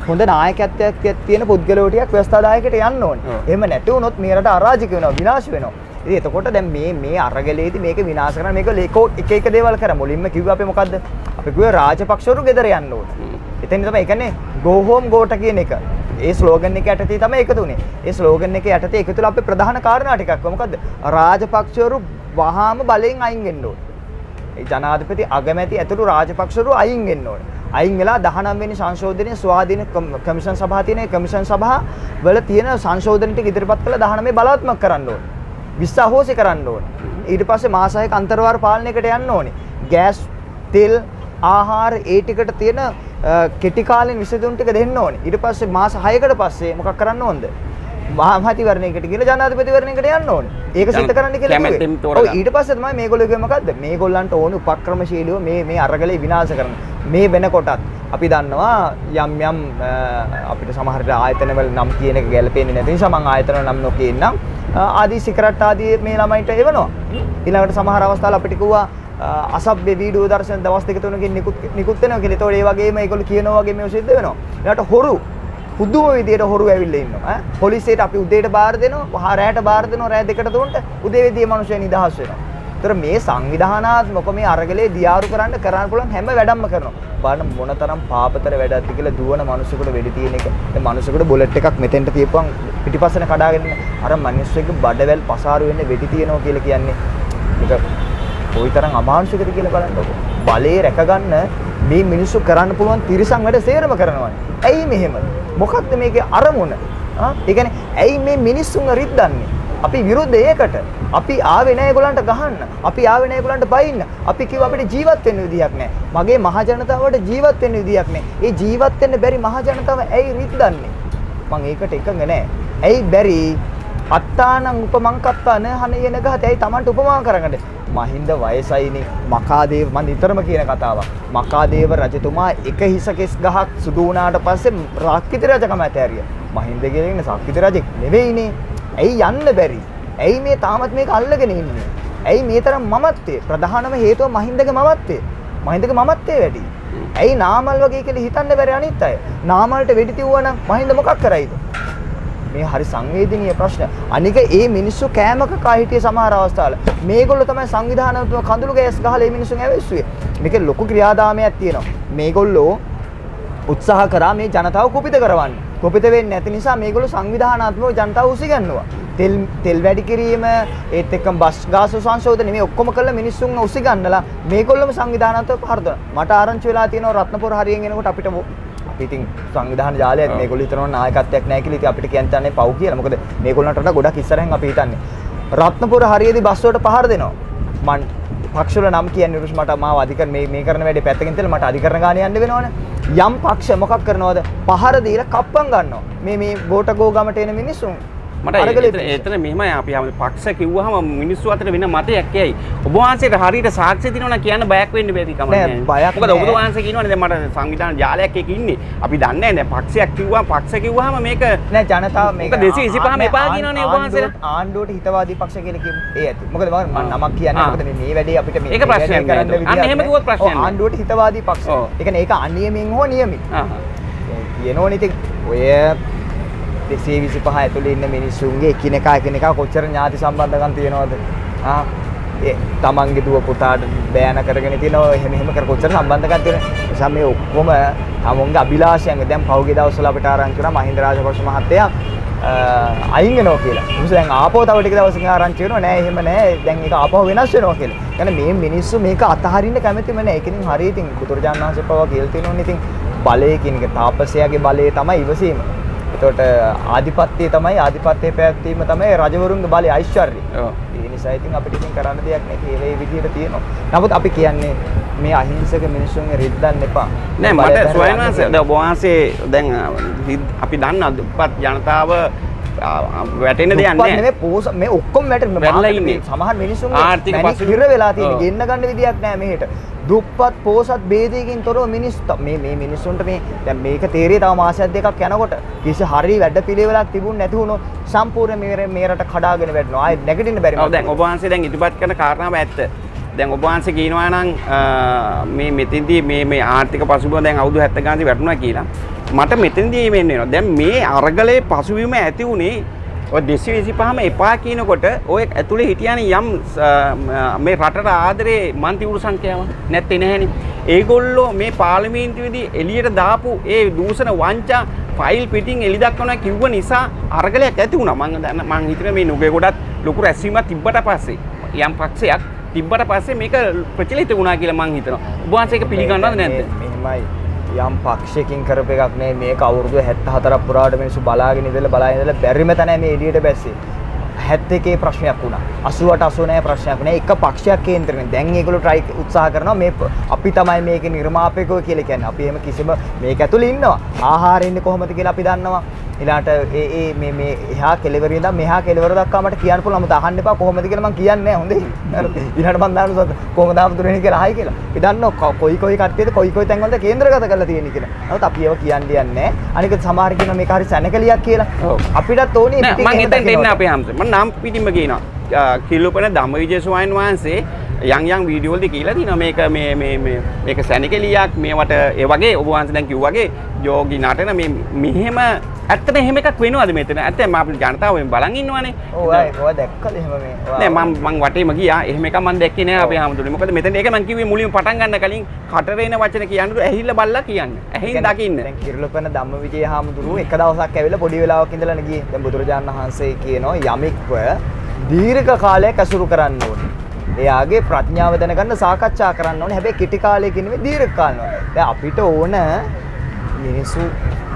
හොඳ නායකත්වයක් තියෙන පුද්ගලයෝ ටිකක් ව්‍යවස්ථාදායකයට යන්න ඕනේ. එහෙම නැති වුණොත් මේ රට අරාජික වෙනවා, විනාශ වෙනවා. ඉතින් එතකොට දැන් මේ අරගලයේදී මේක විනාශ කරන මේක එක දේවල් කරා. මුලින්ම කිව්වා අපි මොකද්ද? අපි කිව්වා රාජපක්ෂවරු ගෙදර යන්න ඕනේ. එතෙන් තමයි ඒ කියන්නේ go home ගෝට කියන එක. ඒ ස්ලෝගන් එක යටතේ තමයි එකතු වුනේ. ඒ ස්ලෝගන් එක යටතේ එකතු වෙලා අපේ ප්‍රධාන කාරණා ටිකක් මොකද්ද? රාජපක්ෂවරු වහාම බලෙන් අයින් වෙන්න ඕනේ. ඒ ජනාධිපති අගමැති ඇතුළු රාජපක්ෂවරු අයින් වෙන්න ඕනේ. අයින් වෙලා 19 වෙනි සංශෝධනයේ ස්වාධීන කමිෂන් සභාව තියෙන කමිෂන් සභාව වල තියෙන සංශෝධන ටික ඉදිරිපත් කළා 19 බලාත්මක කරන්න ඕනේ. 20 අහෝසි කරන්න ඕනේ. ඊට පස්සේ මාස 6ක අන්තර්වාර පාලනයකට යන්න ඕනේ. ගෑස්, තෙල්, ආහාර ඒ ටිකට තියෙන කෙටි කාලෙන් විසඳුම් ටික දෙන්න ඕනේ. ඊට පස්සේ මාස 6කට පස්සේ මොකක් කරන්න ඕනද? මහාමතිවරණයකට කියලා ජනාධිපතිවරණයකට යන්න ඕනේ. ඒක සිද්ධ කරන්න කියලා කැමැත්තෙන් කිව්වේ. තෝරගන්න. ඔව් ඊට පස්සේ තමයි මේගොල්ලෝ කිව්වේ මොකද්ද? මේගොල්ලන්ට ඕනේ උපක්‍රමශීලීව මේ අරගලේ විනාශ කරන්න. මේ වෙනකොටත් අපි දන්නවා යම් අපිට සමහර ආයතනවල නම් කියන එක ගැලපෙන්නේ නැති නිසා මම ආයතන නම් නොකියන්නම්. ආදී සිගරට් ආදී මේ ළමයින්ට එවනවා. ඊළඟට සමහර අවස්ථාවල අපිට කිව්වා අසභ්‍ය වීඩියෝ දර්ශන දවස් දෙක තුනකින් නිකුත් වෙනවා කියලා. ඒතකොට ඒ වගේම ඒගොල්ලෝ කියනවා වගේ මේව සිද්ධ වෙනවා. ඊළඟට හොරු පුදුම විදියට හොරු ඇවිල්ලා ඉන්නවා. පොලිසියට අපි උදේට බාර දෙනවා, රැයට බාර දෙනවා, රැය දෙකට තුනට උදේ වෙදී මිනිස්සු නිදහස් වෙනවා. ඒතර මේ සංවිධානාත්මක මේ අරගලේ දියාරු කරන්න පුළුවන් හැම වැඩක්ම කරනවා. බලන්න මොනතරම් පාපතර වැඩක්ද කියලා දුවන මිනිස්සුකට වෙඩි තියෙන එක. ඒ මිනිස්සුකට බුලට් එකක් මෙතෙන්ට තියපුවම පිටිපස්සෙන් කඩාගෙන අර මිනිස්සුගේ බඩවැල් පසාරු වෙන්නේ වෙඩි තියනවා කියලා කියන්නේ. ඒක කොයිතරම් අමානුෂිකද කියලා බලන්නකො. බලේ රැකගන්න මේ මිනිස්සු කරන්න පුළුවන් තිරසං වැඩ සේරම කරනවානේ. ඇයි මෙහෙම? මොකක්ද මේකේ අරමුණ? ඒ කියන්නේ ඇයි මේ මිනිස්සුන්ව රිද්දන්නේ? අපි විරුද්ධ ඒකට. අපි ආවේ නැහැ ඒගොල්ලන්ට ගහන්න. අපි ආවේ නැහැ ඒගොල්ලන්ට බයින්න. අපි කිව්ව අපිට ජීවත් වෙන්න විදියක් නැහැ. මගේ මහ ජනතාවට ජීවත් වෙන්න විදියක් නැහැ. ඒ ජීවත් වෙන්න බැරි මහ ජනතාව ඇයි රිද්දන්නේ? මම ඒකට එකඟ නැහැ. ඇයි බැරි? අත්තානං උපමංකත්තාන හනේන ගහත. ඇයි Tamanට උපමා කරගන්නේ? මහින්ද වයසයිනේ මකාදේව මම නිතරම කියන කතාවක්. මකාදේව රජතුමා එක හිසකෙස් ගහක් සුදු වුණාට පස්සේ රාක්කිත රජකම ඇතෑරිය. මහින්ද කියන සාක්කිත රජෙක් නෙවෙයිනේ. ඇයි යන්න බැරි? ඇයි මේ තාමත් මේක අල්ලගෙන ඉන්නේ? ඇයි මේ තරම් මමත්වයේ? ප්‍රධානම හේතුව මහින්දගේ මමත්වයේ. මහින්දගේ මමත්වයේ වැඩි. ඇයි නාමල් වගේ කියලා හිතන්න බැරි අනිත් අය? නාමල්ට වෙඩි තියුවා නම් මහින්ද මොකක් කරයිද? මේ හරි සංවේදනීය ප්‍රශ්න. අනික ඒ මිනිස්සු කෑමක කා හිටිය සමහර අවස්ථාවල මේගොල්ලෝ තමයි සංවිධානාත්මක කඳුළු ගෑස් ගහලා මේ මිනිස්සුන් ඇවිස්සුවේ. මේකේ ලොකු ක්‍රියාදාමයක් තියෙනවා. මේගොල්ලෝ උත්සාහ කරා මේ ජනතාව කුපිත කරවන්න. කුපිත වෙන්නේ නැති නිසා මේගොල්ලෝ සංවිධානාත්මකව ජනතාව උසිගන්නවා. තෙල් වැඩි කිරීම ඒත් එක්කම බස් ගාස් සංශෝධන මේ ඔක්කොම කළ මිනිස්සුන් උසිගන්නලා මේගොල්ලෝම සංවිධානාත්මකව පහර දෙනවා. මට ආරංචි වෙලා තියෙනවා රත්නපුර හරියෙන් එනකොට අපිට ඉතින් සංවිධාන ජාලයක් මේගොල්ලෝ හිතනවා නායකත්වයක් නැහැ කියලා. ඉතින් අපිට කියන්න තන්නේ පව් කියලා. මොකද මේගොල්ලන්ට වඩා ගොඩක් ඉස්සරහින් අපි හිතන්නේ. රත්නපුර හරියේදී බස් වලට පහර දෙනවා. මං පක්ෂවල නම් කියන්නේ රුස් මට මාව අධිකරණ මේ කරන වැඩේ පැත්තකින් තියලා මට අධිකරණ ගාන යන්න වෙනවනේ. යම් පක්ෂ මොකක් කරනවද? පහර දීලා කප්පම් ගන්නවා. මේ ගෝටගෝ ගමට එන මිනිස්සුන් මට එතන මෙහෙමයි අපි පක්ෂ කිව්වහම මිනිස්සු අතර වෙන මතයක් ඇයි ඔබ වහන්සේට හරියට සාක්ෂි දිනවනම් කියන්න බයක් වෙන්න බැරි කම නැහැ. මොකද ඔබ වහන්සේ කියනවනේ දැන් මට සංවිධාන ජාලයක් එක ඉන්නේ. අපි දන්නේ නැහැ දැන් පක්ෂයක් කිව්වහම මේක නෑ ජනතාව මේක 225ම එපා කියනවනේ ඔබ වහන්සේලා. ආණ්ඩුවට හිතවාදී පක්ෂ කියලා කියමු. ඒ ඇති. මොකද මම නමක් කියන්නේ මොකද මේ වැඩේ අපිට මේ ඒක ප්‍රශ්නයක් නෑ. අන්න එහෙම කිව්වොත් ප්‍රශ්නයක් නෑ. ආණ්ඩුවට හිතවාදී පක්ෂ. ඒ කියන්නේ ඒක අනියමින් හෝ නියමින්. කියනෝනේ ඉතින් ඔය 225 ඇතුලේ ඉන්න මිනිස්සුන්ගේ එකිනෙකා කොච්චර ඥාති සම්බන්ධකම් තියෙනවද? ඒ තමන්ගේ දුව පුතාට බෑන කරගෙන තියෙනවා එහෙම කර කොච්චර සම්බන්ධකම් තියෙනවද? නිසා මේ ඔක්කොම තමුන්ගේ අභිලාෂයන් දැන් පහුගිය දවස්වල අපිට ආරංචි වුණා මහින්ද රාජපක්ෂ මහත්තයා අයින් වෙනවා කියලා. මොකද දැන් ආපහු තව ටික දවසකින් ආරංචි වෙනවා නෑ එහෙම නෑ දැන් ඒක ආපහු වෙනස් වෙනවා කියලා. يعني මේ මිනිස්සු මේක අතහරින්න කැමතිම නෑ. ඒක ඉතින් හරි ඉතින් බුදුරජාණන් වහන්සේ පවා කියලා තියෙනෝනේ ඉතින් බලය කියන එක තාපසයාගේ බලය තමයි ඉවසීම. එතකොට ආධිපත්‍යය තමයි ආධිපත්‍යය පැවැත්වීම තමයි රජවරුන්ගේ බලය ඓශ්වර්යය. ඒ නිසා ඉතින් අපිට ඉතින් කරන්න දෙයක් නැහැ කියලා ඒ විදිහට තියෙනවා. නමුත් අපි කියන්නේ මේ අහිංසක මිනිස්සුන්ගේ රිද්දන්න එපා. නෑ මට ස්වයං වහන්සේ දැන් ඔබ වහන්සේ දැන් අපි දන්නා දුප්පත් ජනතාව වැටෙන දෙයක් නැහැ. මේ ඔක්කොම වැටෙන්නේ ඉන්නේ. සමහර මිනිස්සුන් ආර්ථික පසුබිම හිර වෙලා තියෙන ගෙන්න ගන්න විදියක් නැහැ මෙහෙට. දුප්පත් පෝසත් ભેදයකින් තොරව මේ මිනිස්සුන්ට මේ දැන් මේක තේරෙයි තව මාසයක් දෙකක් යනකොට කිසි හරි වැඩ පිළිවෙලක් තිබුණ නැති වුණොත් සම්පූර්ණ මේ රට කඩාගෙන වැටෙනවා. ආයෙ නැගිටින්න බැරි වෙනවා. දැන් ඔබ වහන්සේ දැන් ඉදිරිපත් කරන කාරණාව ඇත්ත. දැන් ඔබ වහන්සේ කියනවා නම් මේ මෙතෙන්දී මේ ආර්ථික පසුබිම දැන් අවුරුදු 70 ගානක් වැටුණා කියලා. මට මෙතෙන්දී මෙන්න වෙනවා. දැන් මේ අරගලේ පසුබිම ඇති උනේ ඔය 225ම එපා කියනකොට ඔය ඇතුලේ හිටියානේ යම් මේ රටට ආදරේ මන්ත්‍රීවරු සංඛ්‍යාව නැත්තේ නැහැනේ. ඒගොල්ලෝ මේ පාර්ලිමේන්තුවේදී එළියට දාපු ඒ දූෂණ වංචා ෆයිල් පිටින් එළි දක්වනවා කිව්ව නිසා අරගලයක් ඇති වුණා. මම හිතන්නේ මේ නුගේ ගොඩත් ලොකු රැස්වීමක් තිබ්බට පස්සේ යම් පක්ෂයක් තිබ්බට පස්සේ මේක ප්‍රචලිත වුණා කියලා මම හිතනවා. ඔබ වහන්සේ ඒක පිළිගන්නවද නැද්ද? මෙහෙමයි. යම් පක්ෂයකින් කරපු එකක් නේ මේක අවුරුදු 74ක් පුරාට මිනිස්සු බලාගෙන ඉඳලා බැරිම තැන මේ එළියට බැස්සේ 71 ප්‍රශ්නයක් වුණා 88 89 ප්‍රශ්නයක් වුණා එක පක්ෂයක් කේන්ද්‍රයෙන් දැන් ඒගොල්ලෝ try උත්සාහ කරනවා මේ අපි තමයි මේකේ නිර්මාපකයෝ කියලා කියන්නේ අපි එහෙම කිසිම මේක ඇතුලේ ඉන්නවා ආහාර ඉන්නේ කොහොමද කියලා අපි දන්නවා ඊළාට ඒ මේ එහා කෙලවරින් ඉඳන් මෙහා කෙලවර දක්වා මට කියන්න පුළුවන්. මම අහන්න එපා කොහොමද කියලා මම කියන්නේ නැහැ. හොඳේ. ඊළාට මම දාන්න කොහොමද ආමුදුරනේ කියලා අහයි කියලා. අපි දන්නවා කොයි කට්ටියද කොයි තැන්වලද කේන්ද්‍රගත කරලා තියෙන්නේ කියලා. නමුත් අපි ඒව කියන්නේ නැහැ. අනික සමහර කියනවා මේක හරි සැනකලියක් කියලා. අපිටත් ඕනේ මම එතෙන්ට එන්න අපේ හැමෝටම. මම නම් පිටින්ම කියනවා. කිලුපන ධම්මවිජය ස්වාමීන් වහන්සේ යම් වීඩියෝ වලදී කියලා තිනවා මේක මේක සැනකෙලියක් මේවට ඒ වගේ ඔබ වහන්සේ දැන් කිව්වා වගේ යෝගී නටන මේ මෙහෙම ඇත්තට එහෙම එකක් වෙනවද මෙතන? ඇත්තටම අපේ ජනතාව බලන් ඉන්නවනේ. ඔය දැක්කද එහෙම මේ? නෑ මම වටේම ගියා. එහෙම එකක් මම දැක්කේ නෑ අපේ හැමෝටම. මොකද මෙතන ඒක මම කිව්වේ මුලින්ම පටන් ගන්න කලින් කටරේන වචන කියන්නේ ඇහිල්ල බල්ලා කියන්නේ. ඇහින් දකින්න. දැන් කිරුළපන ධම්මවිජය හාමුදුරුවෝ එක දවසක් ඇවිල්ලා පොඩි වෙලාවක් ඉඳලා ගියේ. දැන් බුදුරජාණන් වහන්සේ කියනවා යමෙක්ව දීර්ඝ කාලයක් ඇසුරු කරන්න ඕනේ. එයාගේ ප්‍රඥාව දැනගන්න සාකච්ඡා කරන්න ඕනේ. හැබැයි කෙටි කාලයකින් නෙමෙයි දීර්ඝ කාලයක්. දැන් අපිට ඕන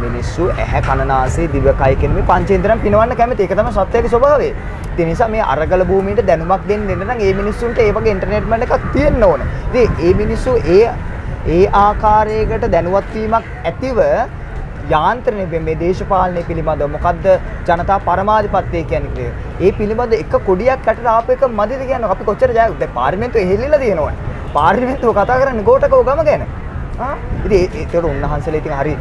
මිනිස්සු ඇහැ කන නාසය දිවකය කියන මේ පංචේන්ද්‍රයන් පිනවන්න කැමති. ඒක තමයි සත්‍යයේ ස්වභාවය. ඒ නිසා මේ අරගල භූමියට දැනුමක් දෙන්න නම් ඒ මිනිස්සුන්ට ඒ වගේ එන්ටර්ටේන්මන්ට් එකක් තියෙන්න ඕන. ඉතින් ඒ මිනිස්සු ඒ ආකාරයකට දැනුවත් වීමක් ඇතිව යාන්ත්‍රණය මේ දේශපාලනය පිළිබඳව මොකද්ද ජනතා පරමාධිපත්‍යය කියන්නේ. ඒ පිළිබඳ එක කොඩියක් අතට ආපු එක මදිද කියන්නේ අපි කොච්චර ජය දැන් පාර්ලිමේන්තුවේ හෙල්ලිලා තියෙනවනේ. පාර්ලිමේන්තුව කතා කරන්නේ ගෝඨකව ගම ගැන. ඉතින් ඒකට උන්වහන්සේලා ඉතින් හරි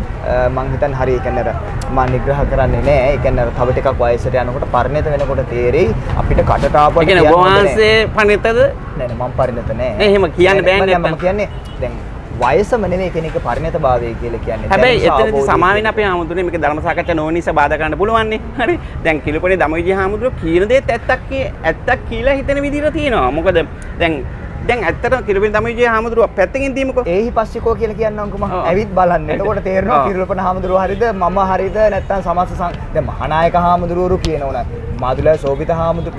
මං හිතන්නේ හරි ඒ කියන්නේ මම නිග්‍රහ කරන්නේ නෑ. ඒ කියන්නේ තව ටිකක් වයසට යනකොට පරිණත වෙනකොට තේරෙයි අපිට කටට ආපුවා. ඒ කියන්නේ ඔබ වහන්සේ පරිණතද? නෑ මම පරිණත නෑ. එහෙම කියන්න බෑනේ. මම කියන්නේ දැන් වයසම නෙමෙයි කෙනෙක් පරිණතභාවය කියලා කියන්නේ. හැබැයි එතනදී සමාවෙන්න අපේ ආමුදුනේ මේක ධර්ම සාකච්ඡා නොවන නිසා බාධා කරන්න පුළුවන් නේ. හරි. දැන් කිලුපනේ ධම්මවිජය ආමුදුර කියන දේත් ඇත්තක් කියලා හිතන විදිහට තියෙනවා. මොකද දැන් ඇත්තටම කිලුපනේ ධම්මවිජය ආමුදුර පැත්තකින් දීමුකෝ. ඒහි පස්සිකෝ කියලා කියන්නම්කෝ මම. ඇවිත් බලන්න. එතකොට තේරෙනවා කිලුපන ආමුදුර හරියද මම හරියද නැත්නම් සමස්ත දැන් මහානායක ආමුදුරවරු කියනවනේ. මාදුලා සෝබිත හාමුදුරු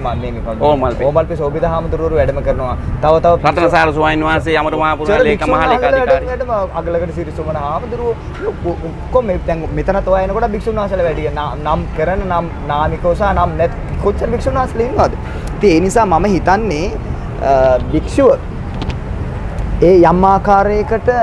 ඕමල්පේ සෝබිත හාමුදුරුවෝ වැඩම කරනවා. තව රතනසාර ස්වාමීන් වහන්සේ අමරමහාපුර ලේක මහලේකාධිකාරී වැඩම අගලකට සිරිසුමන හාමුදුරුවෝ ඔක්කොම දැන් මෙතනත් ඔය එනකොට භික්ෂුන් වහන්සේලා වැඩි නම් කරන නම් නාමිකව සහ නම් නැත් කොච්චර භික්ෂුන් වහන්සේලා ඉන්නවද? ඉතින් ඒ නිසා මම හිතන්නේ භික්ෂුව ඒ යම් ආකාරයකට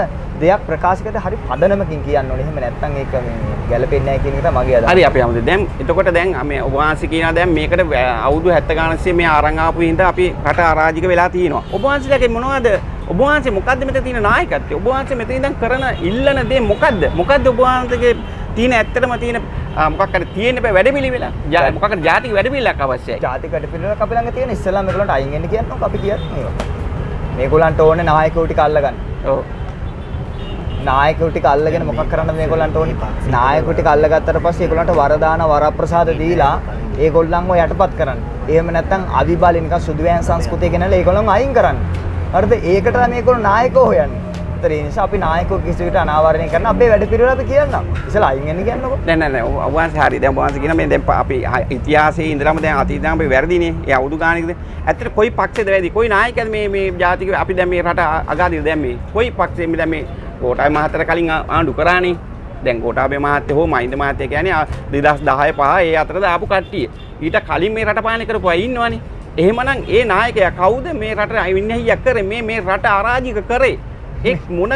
දෙයක් ප්‍රකාශ කරද්දී හරි පදනමකින් කියන්න ඕනේ. එහෙම නැත්නම් ඒක මේ ගැළපෙන්නේ නැහැ කියන එක තමයි මගේ අදහස. හරි අපි අමුද දැන් එතකොට දැන් මේ ඔබ වහන්සේ කියනවා දැන් මේකට අවුරුදු 70 ගානස්සේ මේ අරන් ආපු හින්දා අපි රට අරාජික වෙලා තියෙනවා. ඔබ වහන්සේලාගේ මොනවද? ඔබ වහන්සේ මොකද්ද මෙතන තියෙන නායකත්වය? ඔබ වහන්සේ මෙතන ඉඳන් කරන ඉල්ලන දේ මොකද්ද? මොකද්ද ඔබ වහන්සේගේ තියෙන ඇත්තටම තියෙන මොකක් හරි තියෙන්න බෑ වැඩපිළිවෙල. මොකක් හරි ජාතික වැඩපිළිවෙලක් අවශ්‍යයි. ජාතික වැඩපිළිවෙලක් අපි ළඟ තියෙන ඉස්සෙල්ලා මේගොල්ලන්ට අයින් වෙන්න කියන්නකො අපි කියන්නේ මේක. මේගොල්ලන්ට ඕනේ නායකයෝ ටික අල්ලගන්න. ඔව්. නායකයෝ ටික අල්ලගෙන මොකක් කරන්නද මේගොල්ලන්ට ඕනේ? නායකයෝ ටික අල්ලගත්තට පස්සේ ඒගොල්ලන්ට වරදාන වරප්‍රසාද දීලා ඒගොල්ලන්ව යටපත් කරන්න. එහෙම නැත්නම් අවිබාලේ නිකන් සුදු වෑන් සංස්කෘතිය ගෙනල්ලා ඒගොල්ලන්ව අයින් කරන්න. හරිද? ඒකට තමයි මේගොල්ලෝ නායකයෝ හොයන්නේ. ඒතර ඒ නිසා අපි නායකයෝ කිසි විට අනාවරණය කරන අපේ වැඩ පිළිවෙල අපි කියන්නම්. ඉතලා අයින් වෙන්න කියන්නකො. නෑ ඔබ වහන්සේ හරි දැන් ඔබ වහන්සේ කියන මේ දැන් අපි ඉතිහාසයේ ඉඳලාම දැන් අතීතයන් අපි වැරදිනේ. ඒ අවුරුදු ගානකද ඇත්තට කොයි පක්ෂේද වැරදි? කොයි නායකයද මේ ජාතික අපි දැන් මේ රට අගාදියද දැන් මේ කොයි පක්ෂේ මේ දැන් මේ ගෝඨාභය මහත්තයා කලින් ආණ්ඩු කරානේ. දැන් ගෝඨාභය මහත්තයා හෝ මහින්ද මහත්තයා කියන්නේ 2010 5 ඒ අතරද ආපු කට්ටිය. ඊට කලින් මේ රට පාලනය කරපු අය ඉන්නවනේ. එහෙමනම් ඒ නායකයා කවුද මේ රට වින්නහියක් කරේ මේ රට අරාජික කරේ? ඒ මොන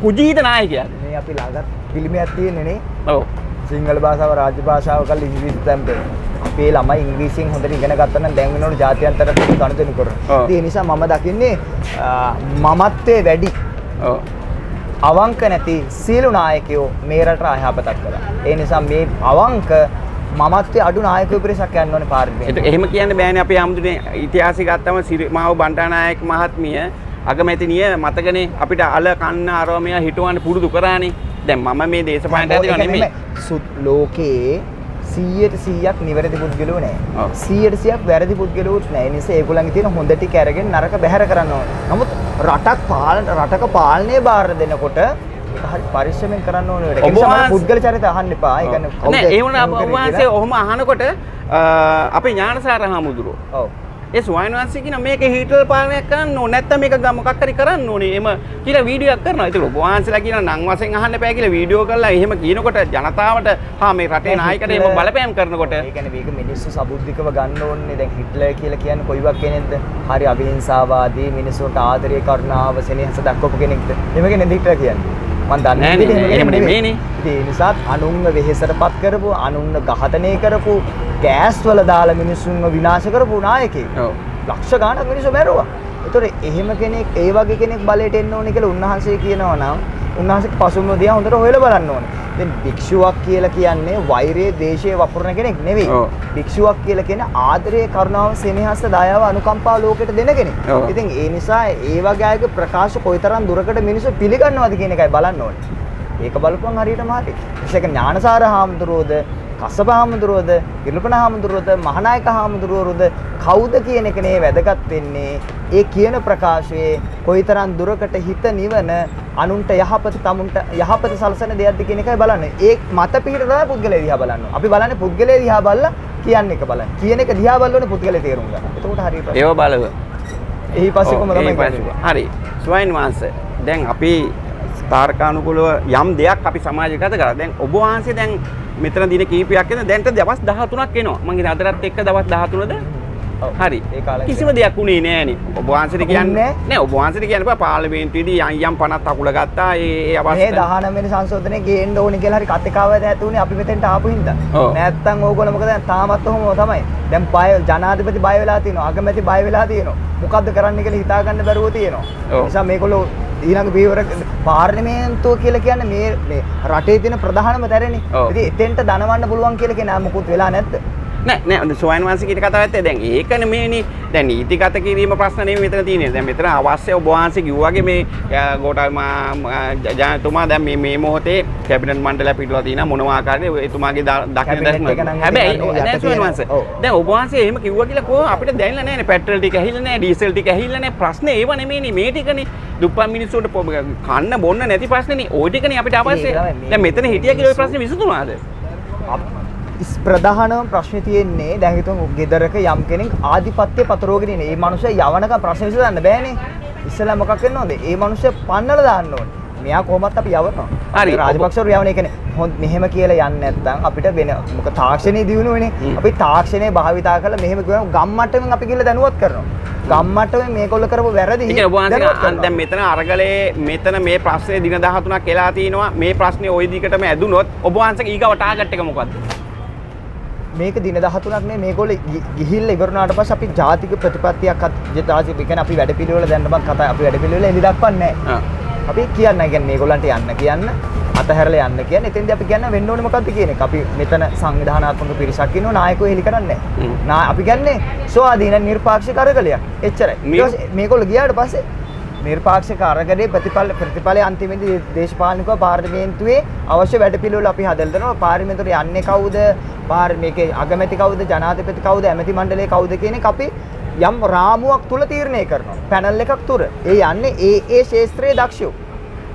කුජීත නායකයාද? මේ අපි ළඟත් පිළිමයක් තියෙන්නේ නේ. ඔව්. සිංහල භාෂාව රාජ්‍ය භාෂාව කරලා ඉංග්‍රීසි තැම්පේ. අපේ ළමයි ඉංග්‍රීසියෙන් හොඳට ඉගෙන ගත්තා නම් දැන් වෙනකොට ජාත්‍යන්තර ගණිතනු කරනවා. ඒ නිසා මම දකින්නේ මමත්වයේ වැඩි. ඔව්. අවංක නැති සීළු නායකයෝ මේ රට අයහපතක් කළා. ඒ නිසා මේ අවංක මමත්වයේ අඩු නායකයෝ පිරිසක් යන්න ඕනේ පාර්ලිමේන්තුවට. එහෙම කියන්න බෑනේ අපේ ආමුදුනේ ඉතිහාසය ගත්තම සිරිමාව බණ්ඩාරනායක මහත්මිය අගමැතිනිය මතකනේ අපිට අල කන්න අරවමය හිටවන්න පුරුදු කරානේ. දැන් මම මේ දේශපාලනට ඇදලා නෙමෙයි. ලෝකේ 100% නිවැරදි පුද්ගලයෝ නැහැ. 100% වැරදි පුද්ගලයෝත් නැහැ. ඒ නිසා ඒගොල්ලන්ගේ තියෙන හොඳ ටික අරගෙන නරක බැහැර කරන්න ඕන. නමුත් රටක පාලනය බාර දෙනකොට ඒක හරි පරිශ්‍රමයෙන් කරන්න ඕනේ වැඩ. ඒ නිසා පුද්ගල චරිත අහන්න එපා. ඒ කියන්නේ කවුද? නෑ ඒ වුණා ඔබ වහන්සේ ඔහොම අහනකොට අපේ ඥානසාර හාමුදුරුවෝ. ඔව්. ඒ ස්වාමීන් වහන්සේ කියන මේක හීටල් පාලනයක් කරන්න ඕනේ නැත්නම් මේක මොකක් හරි කරන්න ඕනේ එම කියලා වීඩියෝයක් කරනවා. ඒක ඔබ වහන්සේලා කියන නම් වශයෙන් අහන්න එපා කියලා වීඩියෝ කරලා එහෙම කියනකොට ජනතාවට මේ රටේ නායකට එහෙම බලපෑම් කරනකොට ඒ කියන්නේ මේක මිනිස්සු සබුද්ධිකව ගන්න ඕනේ. දැන් හිට්ලර් කියලා කියන්නේ කොයිවක් කෙනෙක්ද? හරි අවිහිංසාවාදී මිනිස්සුන්ට ආදරය කරුණාව සෙනෙහස දක්වපු කෙනෙක්ද? එහෙම කෙනෙක්ද හිට්ලර් කියන්නේ? මම දන්නේ නෑ විදිහට එහෙම එහෙම නෙමෙයි. නෙමෙයිනේ. ඒ නිසා අනුන්ව වෙහෙසටපත් කරපු අනුන්ව ඝාතනය කරපු ගෑස් වල දාලා මිනිස්සුන්ව විනාශ කරපු නායකයෙක්. ඔව්. ලක්ෂ ගාණක් මිනිස්සු මැරුවා. ඒතකොට එහෙම කෙනෙක් ඒ වගේ කෙනෙක් බලයට එන්න ඕනේ කියලා උන්වහන්සේ කියනවා නම් උන්වහන්සේගේ පසුබිම දිහා හොඳට හොයලා බලන්න ඕනේ. දැන් භික්ෂුවක් කියලා කියන්නේ වෛරයේ දේශයේ වපුරන කෙනෙක් නෙවෙයි. ඔව්. භික්ෂුවක් කියලා කියන්නේ ආදරය, කරුණාව, සෙනෙහස, දයාව, අනුකම්පාව ලෝකෙට දෙන කෙනෙක්. ඔව්. ඉතින් ඒ නිසා ඒ වගේ අයගේ ප්‍රකාශ කොයිතරම් දුරකට මිනිස්සු පිළිගන්නවද කියන එකයි බලන්න ඕනේ. ඒක බලපුවම හරියටම හරි. ඒක ඥානසාර හාමුදුරුවෝද, කස්සප හාමුදුරුවෝද, ඉර්ලපන හාමුදුරුවෝද, මහානායක හාමුදුරුවෝද කවුද කියන එක නේ වැදගත් වෙන්නේ. ඒ කියන ප්‍රකාශයේ කොයිතරම් දුරකට හිත නිවන අනුන්ට යහපත තමුන්ට යහපත සලසන දෙයක්ද කියන එකයි බලන්නේ. ඒ මත පිට තමයි පුද්ගලයා දිහා බලන්නේ. අපි බලන්නේ පුද්ගලයා දිහා බලලා කියන එක බලන්න. කියන එක දිහා බලනෝනේ පුද්ගලයා තේරුම් ගන්න. එතකොට හරියට. ඒව බලව. එහි පස්සේ කොහොමද තමයි කරන්නේ. හරි. ස්වයන් වහන්සේ. දැන් අපි තාර්කානුකූලව යම් දෙයක් අපි සමාජගත කරා. දැන් ඔබ වහන්සේ දැන් මෙතන දින කීපයක් යන දැන්ට දවස් 13ක් එනවා. මං හිතා අදටත් එක්ක දවස් 13ද? හරි. ඒ කාලේ කිසිම දෙයක් උනේ නෑනේ. ඔබ වහන්සේට කියන්නේ නෑ ඔබ වහන්සේට කියන්න බෑ පාර්ලිමේන්තුවේදී යම් 50ක් අකුල ගත්තා. ඒ මේ 19 වෙනි සංශෝධනයේ ගේන්න ඕනේ කියලා හරි කතිකාවද ඇතුනේ අපි මෙතෙන්ට ආපු හින්දා. නැත්තම් ඕගොල්ලෝ මොකද තාමත් ඔහොම තමයි. දැන් බය ජනාධිපති බය වෙලා තියෙනවා. අගමැති බය වෙලා තියෙනවා. මොකද්ද කරන්න කියලා හිතා ගන්න බැරුව තියෙනවා. ඒ නිසා මේගොල්ලෝ ඊළඟ පියවර පාර්ලිමේන්තුව කියලා කියන්නේ මේ රටේ තියෙන ප්‍රධානම තැරනේ. ඉතින් එතෙන්ට දනවන්න පුළුවන් කියලා කියන මොකුත් වෙලා නැද්ද? නෑ සෝයන් වහන්සේ කියන කතාව ඇත්තේ දැන් ඒක නෙමෙයිනේ දැන් නීතිගත කිරීම ප්‍රශ්න නෙමෙයි මෙතන තියෙන්නේ දැන් මෙතන අවශ්‍ය ඔබ වහන්සේ කිව්වාගේ මේ ගෝඨාභය ජනතුමා දැන් මේ මොහොතේ කැබිනට් මණ්ඩලය පිටුලා තියෙනවා මොනවා ආකාරයේ එතුමාගේ දකින්න දැක්ම හැබැයි නෑ සෝයන් වහන්සේ දැන් ඔබ වහන්සේ එහෙම කිව්වා කියලා කොහොම අපිට දැනෙලා නෑනේ පෙට්‍රල් ටික ඇහිලා නෑ ඩීසල් ටික ඇහිලා නෑ ප්‍රශ්නේ ඒව නෙමෙයිනේ මේ ටිකනේ දුප්පත් මිනිස්සුන්ට කන්න බොන්න නැති ප්‍රශ්නේනේ ওই ටිකනේ අපිට අවශ්‍ය දැන් මෙතන හිටියා කියලා ওই ප්‍රශ්නේ විසඳුණාද ප්‍රධානම ප්‍රශ්නේ තියෙන්නේ දැන් හිතමු ගෙදරක යම් කෙනෙක් ආධිපත්‍ය පතරෝගෙන ඉන්නේ. ඒ මනුස්සයා යවනකම් ප්‍රශ්න විසඳන්න බෑනේ. ඉස්සෙල්ලා මොකක් වෙන්න ඕනද? ඒ මනුස්සයා පන්නලා දාන්න ඕනේ. මෙයා කොහොමත් අපි යවනවා. හරි. රාජපක්ෂවරු යවන එකනේ. මෙහෙම කියලා යන්නේ නැත්නම් අපිට වෙන මොකද තාක්ෂණයේ දියුණු වෙන්නේ. අපි තාක්ෂණය භාවිතා කරලා මෙහෙම කියනවා ගම්මට්ටමින් අපි කියලා දැනුවත් කරනවා. ගම්මට්ටමේ මේගොල්ලෝ කරපු වැරදි. ඒ කියන්නේ ඔබ වහන්සේ දැන් මෙතන අරගලේ මෙතන මේ ප්‍රශ්නේ දින 13ක් එලා තිනවා. මේ ප්‍රශ්නේ ওই දිගටම ඇදුනොත් ඔබ වහන්සේගේ ඊගව ටාගට් එක මොකද්ද? මේක දින 13ක් නේ මේගොල්ලෝ ගිහිල්ලා ඉවරනාට පස්සේ අපි ජාතික ප්‍රතිපත්තියක් ජාතික කියන්නේ අපි වැඩපිළිවෙල දැන් නම් කතා අපි වැඩපිළිවෙල එලි දක්වන්නේ නැහැ. අපි කියන්නේ මේගොල්ලන්ට යන්න කියන්න අතහැරලා යන්න කියන්නේ එතෙන්දී අපි කියන්නේ වෙන්න ඕනේ මොකද්ද කියන එක. අපි මෙතන සංවිධානාත්මක පිරිසක් ඉන්නවා නායකයෝ හෙලි කරන්නේ නැහැ. අපි කියන්නේ ස්වාධීන නිර්පාක්ෂික අරගලයක්. එච්චරයි. ඊට පස්සේ මේගොල්ලෝ ගියාට පස්සේ නිර්පාක්ෂික අරගලේ ප්‍රතිඵලයේ අන්තිමේදී දේශපාලනිකව පාර්ලිමේන්තුවේ අවශ්‍ය වැඩපිළිවෙල අපි හදලා දෙනවා. පාර්ලිමේන්තුවට යන්නේ කවුද? මේකේ අගමැති කවුද? ජනාධිපති කවුද? ඇමති මණ්ඩලය කවුද කියන එක අපි යම් රාමුවක් තුල තීරණය කරනවා. පැනල් එකක් තුර. ඒ යන්නේ ඒ ශාස්ත්‍රයේ දක්ෂයෝ.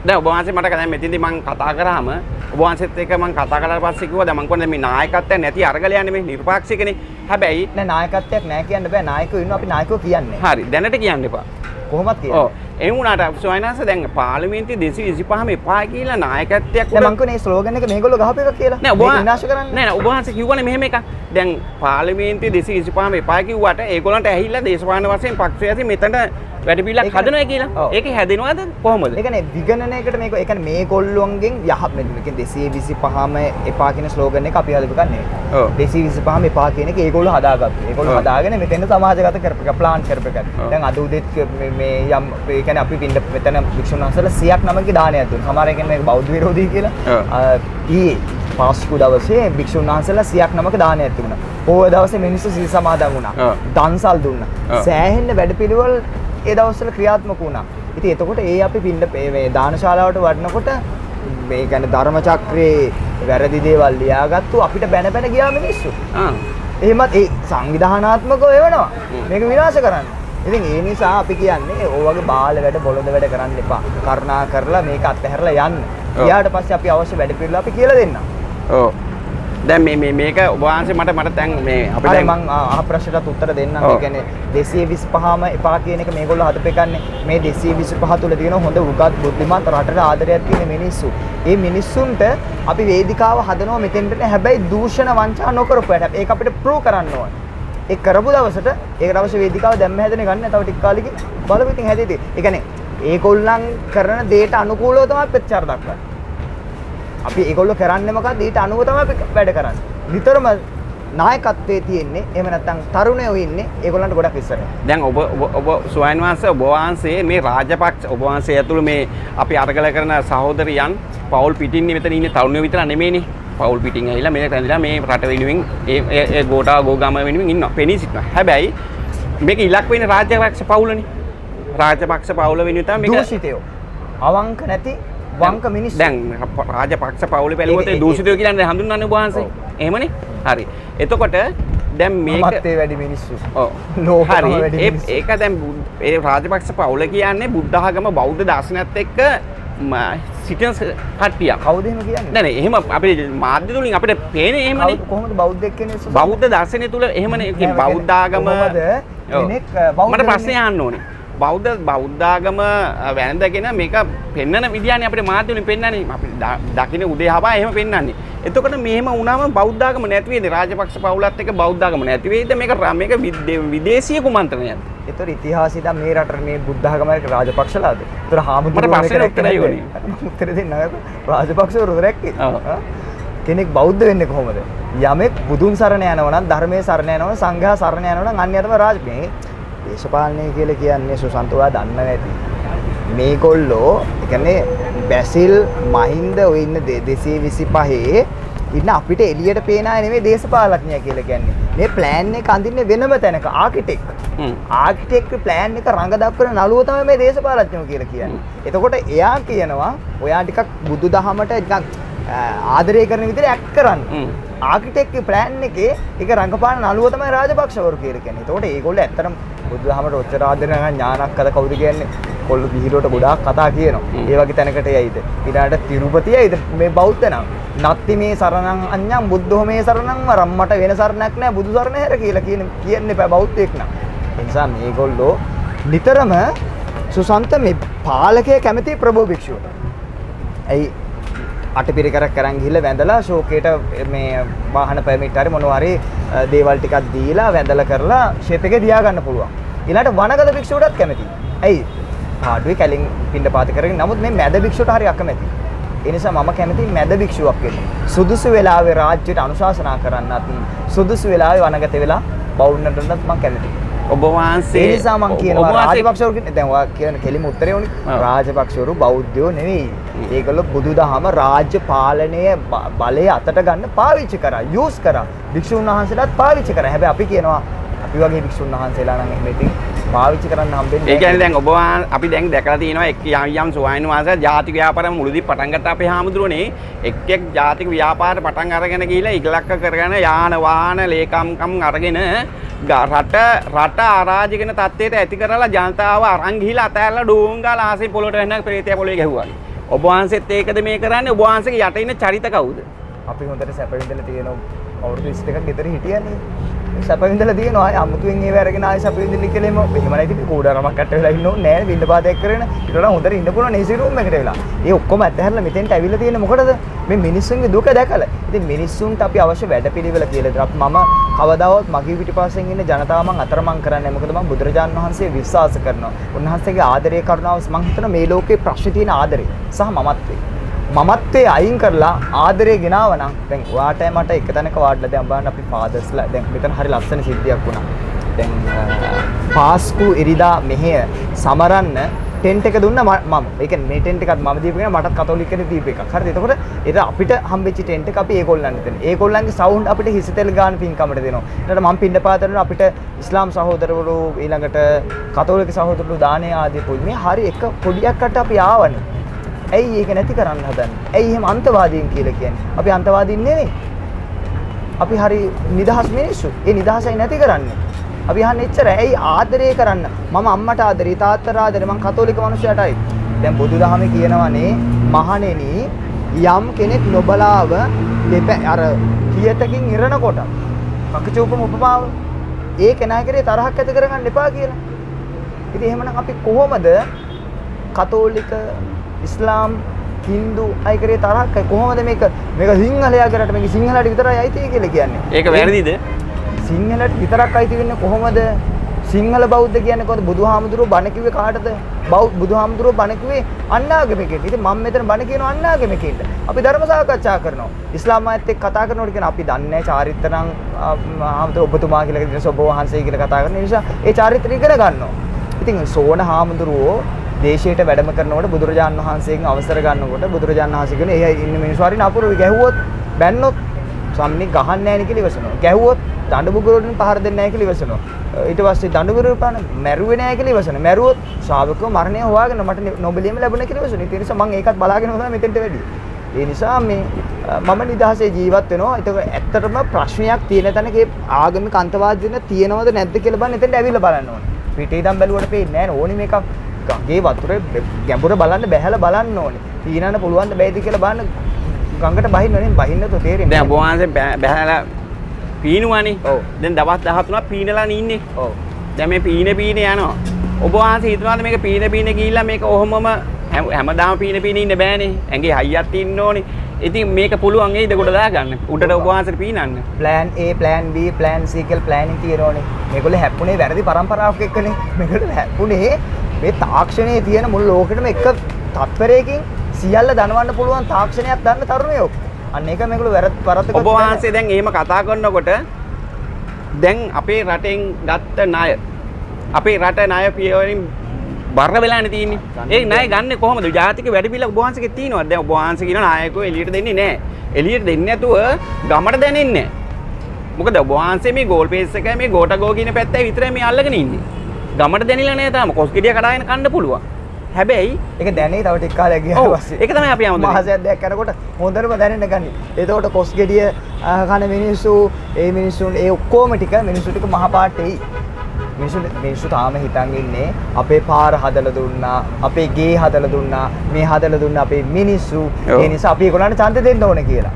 දැන් ඔබ වහන්සේ මට දැන් මෙතෙන්දී මම කතා කරාම ඔබ වහන්සේත් එක්ක මම කතා කළාට පස්සේ කිව්වා දැන් මම කියන්නේ මේ නායකත්වයක් නැති අරගලයන්නේ මේ නිර්පාක්ෂිකනේ. හැබැයි නෑ නායකත්වයක් නෑ කියන්න බෑ. නායකයෝ ඉන්නවා අපි නායකයෝ කියන්නේ. හරි දැනට කියන්න එපා. කොහොමත් කියන්නේ. ඔව්. ඒ වුණාට සෝයනස දැන් පාර්ලිමේන්තුවේ 225ම එපා කියලා නායකත්වයක් දැන් මං කියන්නේ ස්ලෝගන් එක මේගොල්ලෝ ගහපු එකක් කියලා. නෑ ඔබ විනාශ කරන්නේ. නෑ ඔබ වහන්සේ කිව්වනේ මෙහෙම එකක්. දැන් පාර්ලිමේන්තුවේ 225ම එපා කිව්වට ඒගොල්ලන්ට ඇහිලා දේශපාලන වශයෙන් පක්ෂයන්සි මෙතන වැඩපිළිවෙලක් හදනවා කියලා. ඒක හැදෙනවද කොහොමද? ඒ කියන්නේ විගණනයකට මේක ඒ කියන්නේ මේගොල්ලොන්ගෙන් මේකෙන් 225ම එපා කියන ස්ලෝගන් එක අපි හදපු ගන්නේ. ඔව්. 225ම එපා කියන එක ඒගොල්ලෝ හදාගත්තා. ඒගොල්ලෝ හදාගෙන මෙතෙන් සමාජගත කරපු එක ප්ලාන් කරපු එක. දැන් අද උදේත් මේ යම් ඒ කියන්නේ අපි මෙතන වික්ෂුන් වහන්සේලා 100ක් නමගේ දානයක් දුන්නා. සමහර අය කියන්නේ මේක බෞද්ධ විරෝධී කියලා. ඊයේ පාස්කු දවසේ වික්ෂුන් වහන්සේලා 100ක් නමක දානයක් තිබුණා. පොහොය දවසේ මිනිස්සු සීල් සමාදන් වුණා. දන්සල් දුන්නා. සෑහෙන්න වැඩපිළිවෙල ඒ දවස්වල ක්‍රියාත්මක වුණා. ඉතින් එතකොට ඒ අපි මේ දානශාලාවට වඩනකොට මේ කියන්නේ ධර්ම චක්‍රයේ වැරදි දේවල් ලියාගත්තු අපිට බැන ගියා මිනිස්සු. එහෙමත් ඒ සංවිධානාත්මකව එවනවා. මේක විනාශ කරන්න. ඉතින් ඒ නිසා අපි කියන්නේ ඔය වගේ බාල වැඩ බොළඳ වැඩ කරන්න එපා. කරුණා කරලා මේක අත්හැරලා යන්න. ඊට පස්සේ අපි අවශ්‍ය වැඩ පිළිවෙල අපි කියලා දෙන්නම්. ඔව්. දැන් මේක ඔබ වහන්සේ මට දැන් මේ අපි දැන් මම අහ ප්‍රශ්නට උත්තර දෙන්නම්. ඒ කියන්නේ 225ම එපා කියන එක මේගොල්ලෝ හදපෙකන්නේ. මේ 225 තුල තියෙන හොඳ උගත් බුද්ධිමත් රටට ආදරයක් තියෙන මිනිස්සු. ඒ මිනිස්සුන්ට අපි වේදිකාව හදනවා මෙතෙන්ට. හැබැයි දූෂණ වංචා නොකරපුවාට ඒක අපිට ප්‍රූව් කරන්න ඕනේ. ඒ කරපු දවසට ඒකට අවශ්‍ය වේදිකාව දැම්ම හැදෙන්නේ ගන්න. තව ටික කාලෙකින් බලමු ඉතින් හැදෙයිද. ඒ කියන්නේ ඒගොල්ලන් කරන දේට අනුකූලව තමයි ප්‍රතිචාර දක්වන්නේ. අපි ඒගොල්ලෝ කරන්නේ මොකක්ද? ඊට අනුව තමයි අපි වැඩ කරන්නේ. නිතරම නායකත්වයේ තියෙන්නේ එහෙම නැත්නම් තරුණයෝ ඉන්නේ ඒගොල්ලන්ට ගොඩක් ඉස්සරහ. දැන් ඔබ ස්වයන් වහන්සේ ඔබ වහන්සේ මේ රාජපක්ෂ ඔබ වහන්සේ ඇතුළු මේ අපි අරගල කරන සහෝදරයන් පවුල් පිටින් මෙතන ඉන්නේ තරුණයෝ විතර නෙමෙයිනේ. පවුල් පිටින් ඇවිල්ලා මේක රැඳිලා මේ රට වෙනුවෙන් ඒ ගෝඨා ගෝගම වෙනුවෙන් ඉන්නවා. පෙනී සිටිනවා. හැබැයි මේක ඉලක්ක වෙන්නේ රාජපක්ෂ පවුලනේ. රාජපක්ෂ පවුල වෙනුවෙන් තමයි මේක දූෂිතයෝ. අවංක නැති වංක මිනිස්සු. දැන් රාජපක්ෂ පවුලේ බැලුවොත් ඒ දූෂිතයෝ කියලා හඳුන්වන්නේ ඔබ වහන්සේ. එහෙමනේ. හරි. එතකොට දැන් මේක මත්තේ වැඩි මිනිස්සු. ඔව්. හරි. ඒක දැන් ඒ රාජපක්ෂ පවුල කියන්නේ බුද්ධ ආගම බෞද්ධ දර්ශනයත් එක්ක සිටින කට්ටියක්. කවුද එහෙම කියන්නේ? නෑ නෑ එහෙම අපේ මාධ්‍ය තුලින් අපිට පේන්නේ එහෙමනේ. කොහොමද බෞද්ධයෙක් කියන්නේ? බෞද්ධ දර්ශනය තුල එහෙමනේ බෞද්ධ ආගම කෙනෙක් බෞද්ධ මට ප්‍රශ්නේ අහන්න ඕනේ. බෞද්ධ ආගම වැළඳගෙන මේක පෙන්වන විදියනේ අපිට මාධ්‍ය වලින් පෙන්වන්නේ. අපි දකින්න උදේ හවා එහෙම පෙන්වන්නේ. එතකොට මෙහෙම වුණාම බෞද්ධ ආගම නැති වෙයිද? රාජපක්ෂ පවුලත් එක්ක බෞද්ධ ආගම නැති වෙයිද? මේක විදේශීය කුමන්ත්‍රණයක්ද? ඒතර ඉතිහාසය දැන් මේ රටේ මේ බුද්ධ ආගමේ රාජපක්ෂලාද? ඒතර හාමුදුරුවෝ මට ප්‍රශ්නේ උත්තරයි ඕනේ. උත්තර දෙන්න නේද? රාජපක්ෂවරු රැක්කේ. කෙනෙක් බෞද්ධ වෙන්නේ කොහොමද? යමෙක් බුදුන් සරණ යනවා නම් ධර්මයේ සරණ යනවා නම් සංඝයා සරණ යනවා නම් අන්‍ය තමයි රාජපක්ෂ. දේශපාලනය කියලා කියන්නේ සුසන්තෝවා දන්නව ඇති. මේගොල්ලෝ ඒ කියන්නේ බැසිල් මහින්ද ඔය ඉන්න 225 ඉන්න අපිට එළියට පේන අය නෙමෙයි දේශපාලඥයා කියලා කියන්නේ. මේ ප්ලෑන් එක අඳින්නේ වෙනම තැනක ආකිටෙක්. ආකිටෙක් ප්ලෑන් එක රඟ දක්වන නළුව තමයි මේ දේශපාලඥයෝ කියලා කියන්නේ. එතකොට එයා කියනවා ඔයා ටිකක් බුදුදහමට ටිකක් ආදරය කරන විදිහට ඇක්ට් කරන්න. ආකිටෙක්ගේ ප්ලෑන් එකේ ඒක රඟපාන නළුව තමයි රාජපක්ෂවරු කියලා කියන්නේ. එතකොට ඒගොල්ලෝ ඇත්තටම බුදුදහමට ඔච්චර ආදරය නැහැ ඥානක් අද කවුද කියන්නේ? කොල්ල විහිළුවට ගොඩාක් කතා කියනවා. ඒ වගේ තැනකට යයිද? ඊළාට තිරුපති යයිද? මේ බෞද්ධ නම්. නත්ති මේ සරණං අඤ්ඤං බුද්ධෝ මේ සරණං වරම් මට වෙන සරණක් නැහැ බුදු සරණ හැර කියලා කියන්නේ බෑ බෞද්ධයෙක් නම්. ඒ නිසා මේගොල්ලෝ නිතරම සුසන්ත මේ පාලකය කැමති ප්‍රභූ භික්ෂුවට. ඇයි අටපිරිකරක් කරන් ගිහිල්ලා වැඳලා ෂෝකේට මේ වාහන පර්මිට් හරි මොනවා හරි දේවල් ටිකක් දීලා වැඳලා කරලා ෂේප් එකේ තියා ගන්න පුළුවන්. ඊළාට වනගත භික්ෂුවටත් කැමති. ඇයි? පාඩුවේ කැලින් පින්ඩපාත කරගෙන නමුත් මේ මැද භික්ෂුවට හරි අකමැති. ඒ නිසා මම කැමති මැද භික්ෂුවක් වෙන්න. සුදුසු වෙලාවේ රාජ්‍යයට අනුශාසනා කරන්නත් සුදුසු වෙලාවේ වනගත වෙලා බවුන්නටත් මම කැමතියි. ඔබ වහන්සේ ඒ නිසා මම කියනවා රාජපක්ෂවරු කියන්නේ දැන් ඔයා කියන කෙලිම උත්තරේ උනේ රාජපක්ෂවරු බෞද්ධයෝ නෙවෙයි. ඒගොල්ලෝ බුදුදහම රාජ්‍ය පාලනය බලය අතට ගන්න පාවිච්චි කරා. යූස් කරා. භික්ෂුන් වහන්සේලාත් පාවිච්චි කරා. හැබැයි අපි කියනවා අපි වගේ භික්ෂුන් වහන්සේලා නම් එහෙම ඉතින් පාවිච්චි කරන්න හම්බෙන්නේ නැහැ. ඒ කියන්නේ දැන් ඔබ අපි දැන් දැකලා තියෙනවා එක් යම් සෝයන් වහන්සේ ජාතික ව්‍යාපාරම මුලදී පටන් ගත්ත අපේ හාමුදුරනේ එක් ජාතික ව්‍යාපාර පටන් අරගෙන ගිහිලා ඉගලක්ක කරගෙන යාන වාහන ලේකම්කම් අරගෙන රට අරාජිකන තත්ත්වයට ඇති කරලා ජනතාව අරන් ගිහිලා අතෑරලා ඩෝංගාලා ආසේ පොළොට වෙන ප්‍රේතය පොළොවේ ගැහුවා. ඔබ වහන්සේත් ඒකද මේ කරන්නේ? ඔබ වහන්සේගේ යට ඉන්න චරිත කවුද? අපි හොඳට සැප විඳලා තියෙන අවුරුදු 22ක් ගෙදර හිටියනේ. සැප විඳලා තියෙනවා. ආය අමුතුවෙන් ඒව අරගෙන ආය සැප විඳින්න කියලාම එහෙම නැති කෝඩාරමක් අට වෙලා ඉන්න ඕනේ නෑ. විඳ පාදයක් කරගෙන ඊට වඩා හොඳට ඉන්න පුළුවන් AC room එකට වෙලා. ඒ ඔක්කොම අතහැරලා මෙතෙන්ට ඇවිල්ලා තියෙන්නේ මොකටද? මේ මිනිස්සුන්ගේ දුක දැකලා. ඉතින් මිනිස්සුන්ට අපි අවශ්‍ය වැඩපිළිවෙල කියලා දෙනවා. මම කවදාවත් මගේ පිටිපස්සෙන් ඉන්න ජනතාව මං අතරමං කරන්නේ. මොකද මම බුදුරජාණන් වහන්සේ විශ්වාස කරනවා. උන්වහන්සේගේ ආදරය කරුණාව මං හිතනවා මේ ලෝකේ ප්‍රශ්නේ තියෙන ආදරය සහ මමත්වේ. මමත්වේ අයින් කරලා ආදරේ ගෙනාව නම් දැන් ඔයාට මට එක තැනක වාඩිලා දැන් බලන්න අපි ෆාදර්ස්ලා දැන් මෙතන හරි ලස්සන සිද්ධියක් වුණා. දැන් පාස්කු ඉරිදා මෙහෙය සමරන්න ටෙන්ට් එක දුන්නා මම. ඒ කියන්නේ මේ ටෙන්ට් එකත් මම දීපු කෙනා මටත් කතෝලික කෙනෙක් දීපු එකක්. හරිද? එතකොට ඒක අපිට හම්බෙච්ච ටෙන්ට් එක අපි ඒගොල්ලන්ට දෙනවා. ඒගොල්ලන්ගේ සවුන්ඩ් අපිට හිසතෙල් ගන්න පින්කමට දෙනවා. ඊට මම පින්ඩපාත කරනවා අපිට ඉස්ලාම් සහෝදරවරු ඊළඟට කතෝලික සහෝදරවරු දානේ ආදී පොයි. මේ හරි එක පොඩියක්කට අපි ආවනේ. ඇයි ඒක නැති කරන්න හදන්නේ? ඇයි එහෙම අන්තවාදීන් කියලා කියන්නේ? අපි අන්තවාදීන් නෙවෙයි. අපි හරි නිදහස් මිනිස්සු. ඒ නිදහසයි නැති කරන්නේ. අපි අහන්නේ එච්චරයි. ඇයි ආදරය කරන්න? මම අම්මට ආදරේ, තාත්තට ආදරේ, මං කතෝලික මිනිස්සයාටයි. දැන් බුදුදහමේ කියනවානේ මහණෙනි යම් කෙනෙක් නොබලාව අර කියතකින් ඉරනකොට කකචූපම උපමාව ඒ කෙනා කරේ තරහක් ඇති කරගන්න එපා කියලා. ඉතින් එහෙමනම් අපි කොහොමද කතෝලික ඉස්ලාම් හින්දු අය කරේ තරහක් කොහොමද මේක සිංහලයාගේ රට මේක සිංහලට විතරයි අයිති කියලා කියන්නේ? ඒක වැරදිද? සිංහලට විතරක් අයිති වෙන්නේ කොහොමද? සිංහල බෞද්ධ කියන්නේ කොහොමද? බුදුහාමුදුරුවෝ බණ කිව්වේ කාටද? බුදුහාමුදුරුවෝ බණ කිව්වේ අන්නාගමිකෙට. ඉතින් මම මෙතන බණ කියනවා අන්නාගමිකෙට. අපි ධර්ම සාකච්ඡා කරනවා. ඉස්ලාම් ආයත් එක්ක කතා කරනකොට කියන අපි දන්නේ නැහැ චාරිත්‍රාං හාමුදුරුවෝ ඔබතුමා කියලා කියන ඔබ වහන්සේ කියලා කතා කරන නිසා ඒ චාරිත්‍රය ඉගෙන ගන්නවා. ඉතින් සෝන හාමුදුරුවෝ දේශයට වැඩම කරනකොට බුදුරජාණන් වහන්සේගෙන් අවසර ගන්නකොට බුදුරජාණන් වහන්සේ කියන ඒ ඉන්න මිනිස්සු හරින අපුරු ගැහුවොත් බැන්නොත් සම්නි ගහන්නේ නැහැ නේ කියලා ඉවසනවා. ගැහුවොත් දඬු බුගුරුවලින් පහර දෙන්නේ නැහැ කියලා ඉවසනවා. ඊට පස්සේ දඬු බුගුරු පාන මැරුවේ නැහැ කියලා ඉවසනවා. මැරුවොත් ශ්‍රාවකව මරණය හොයාගෙන මට නොබලියම ලැබුණා කියලා ඉවසනවා. ඒ නිසා මම ඒකත් බලාගෙන හොදා මෙතෙන්ට වැඩි. ඒ නිසා මේ මම නිදහසේ ජීවත් වෙනවා. ඒක ඇත්තටම ප්‍රශ්නයක් තියෙන තැනක ඒ ආගමික අන්තවාදීන තියෙනවද නැද්ද කියලා බලන්න එතෙන්ට ඇවිල්ලා බලන්න ඕනේ. පිටේ ඉඳන් බැලුවට පේන්නේ නැහැ ඕනි මේක ගඟේ වතුරේ ගැඹුර බලන්න බැහැලා බලන්න ඕනේ. පීනන්න පුළුවන් ද බැයිද කියලා බලන්න ගඟට බහින්න නේ බහින්න તો තේරෙන්නේ. දැන් ඔබ වහන්සේ බැහැලා පීනුවානේ. ඔව්. දැන් දවස් 13ක් පීනලා ඉන්නේ. ඔව්. දැන් මේ පීන යනවා. ඔබ වහන්සේ හිතනවාද මේක පීන ගිහිල්ලා මේක ඔහොමම හැමදාම පීන ඉන්න බෑනේ. ඇඟේ හයියක් ඉන්න ඕනේ. ඉතින් මේක පුළුවන් ඒද කොට දාගන්න. උඩට ඔබ වහන්සේට පීනන්න. plan A, plan B, plan C කියලා planning තියෙනෝනේ. මේගොල්ලෝ හැප්පුණේ වැරදි පරම්පරාවක් එක්කනේ. මේගොල්ලෝ හැප්පුණේ මේ තාක්ෂණයේ තියෙන මුළු ලෝකෙටම එක තත්පරයකින් සියල්ල දනවන්න පුළුවන් තාක්ෂණයක් දන්න තරුණයෝ. අන්න ඒක මේගොල්ලෝ වැරද්දකට ඔබ වහන්සේ දැන් එහෙම කතා කරනකොට දැන් අපේ රටෙන් ගත්ත ණය අපේ රට ණය පියවරින් බර වෙලානේ තියෙන්නේ. ඒ ණය ගන්න කොහොමද? ජාතික වැඩපිළිවෙල ඔබ වහන්සේගේ තියෙනවද? දැන් ඔබ වහන්සේ කියන නායකයෝ එළියට දෙන්නේ නැහැ. එළියට දෙන්නේ නැතුව ගමට දැනෙන්නේ නැහැ. මොකද ඔබ වහන්සේ මේ ගෝල් පේස් එකයි මේ ගෝටගෝ කියන පැත්තයි විතරයි මේ අල්ලගෙන ඉන්නේ. ගමට දැනිලා නැහැ තාම. කොස් ගෙඩිය කඩාගෙන කන්න පුළුවන්. හැබැයි ඒක දැනේ තව ටික කාලයක් ගියාට පස්සේ. ඒක තමයි අපි ආමුදුනේ. මාසයක් දෙකක් යනකොට හොඳටම දැනෙන්න ගන්නේ. එතකොට කොස් ගෙඩිය කන මිනිස්සු ඒ මිනිස්සුන් ඒ ඔක්කොම ටික මිනිස්සු ටික මහ පාටේයි. මිනිස්සු තාම හිතන් ඉන්නේ අපේ පාර හදලා දුන්නා, අපේ ගේ හදලා දුන්නා, මේ හදලා දුන්නා අපේ මිනිස්සු. ඒ නිසා අපි ඒගොල්ලන්ට ඡන්ද දෙන්න ඕනේ කියලා.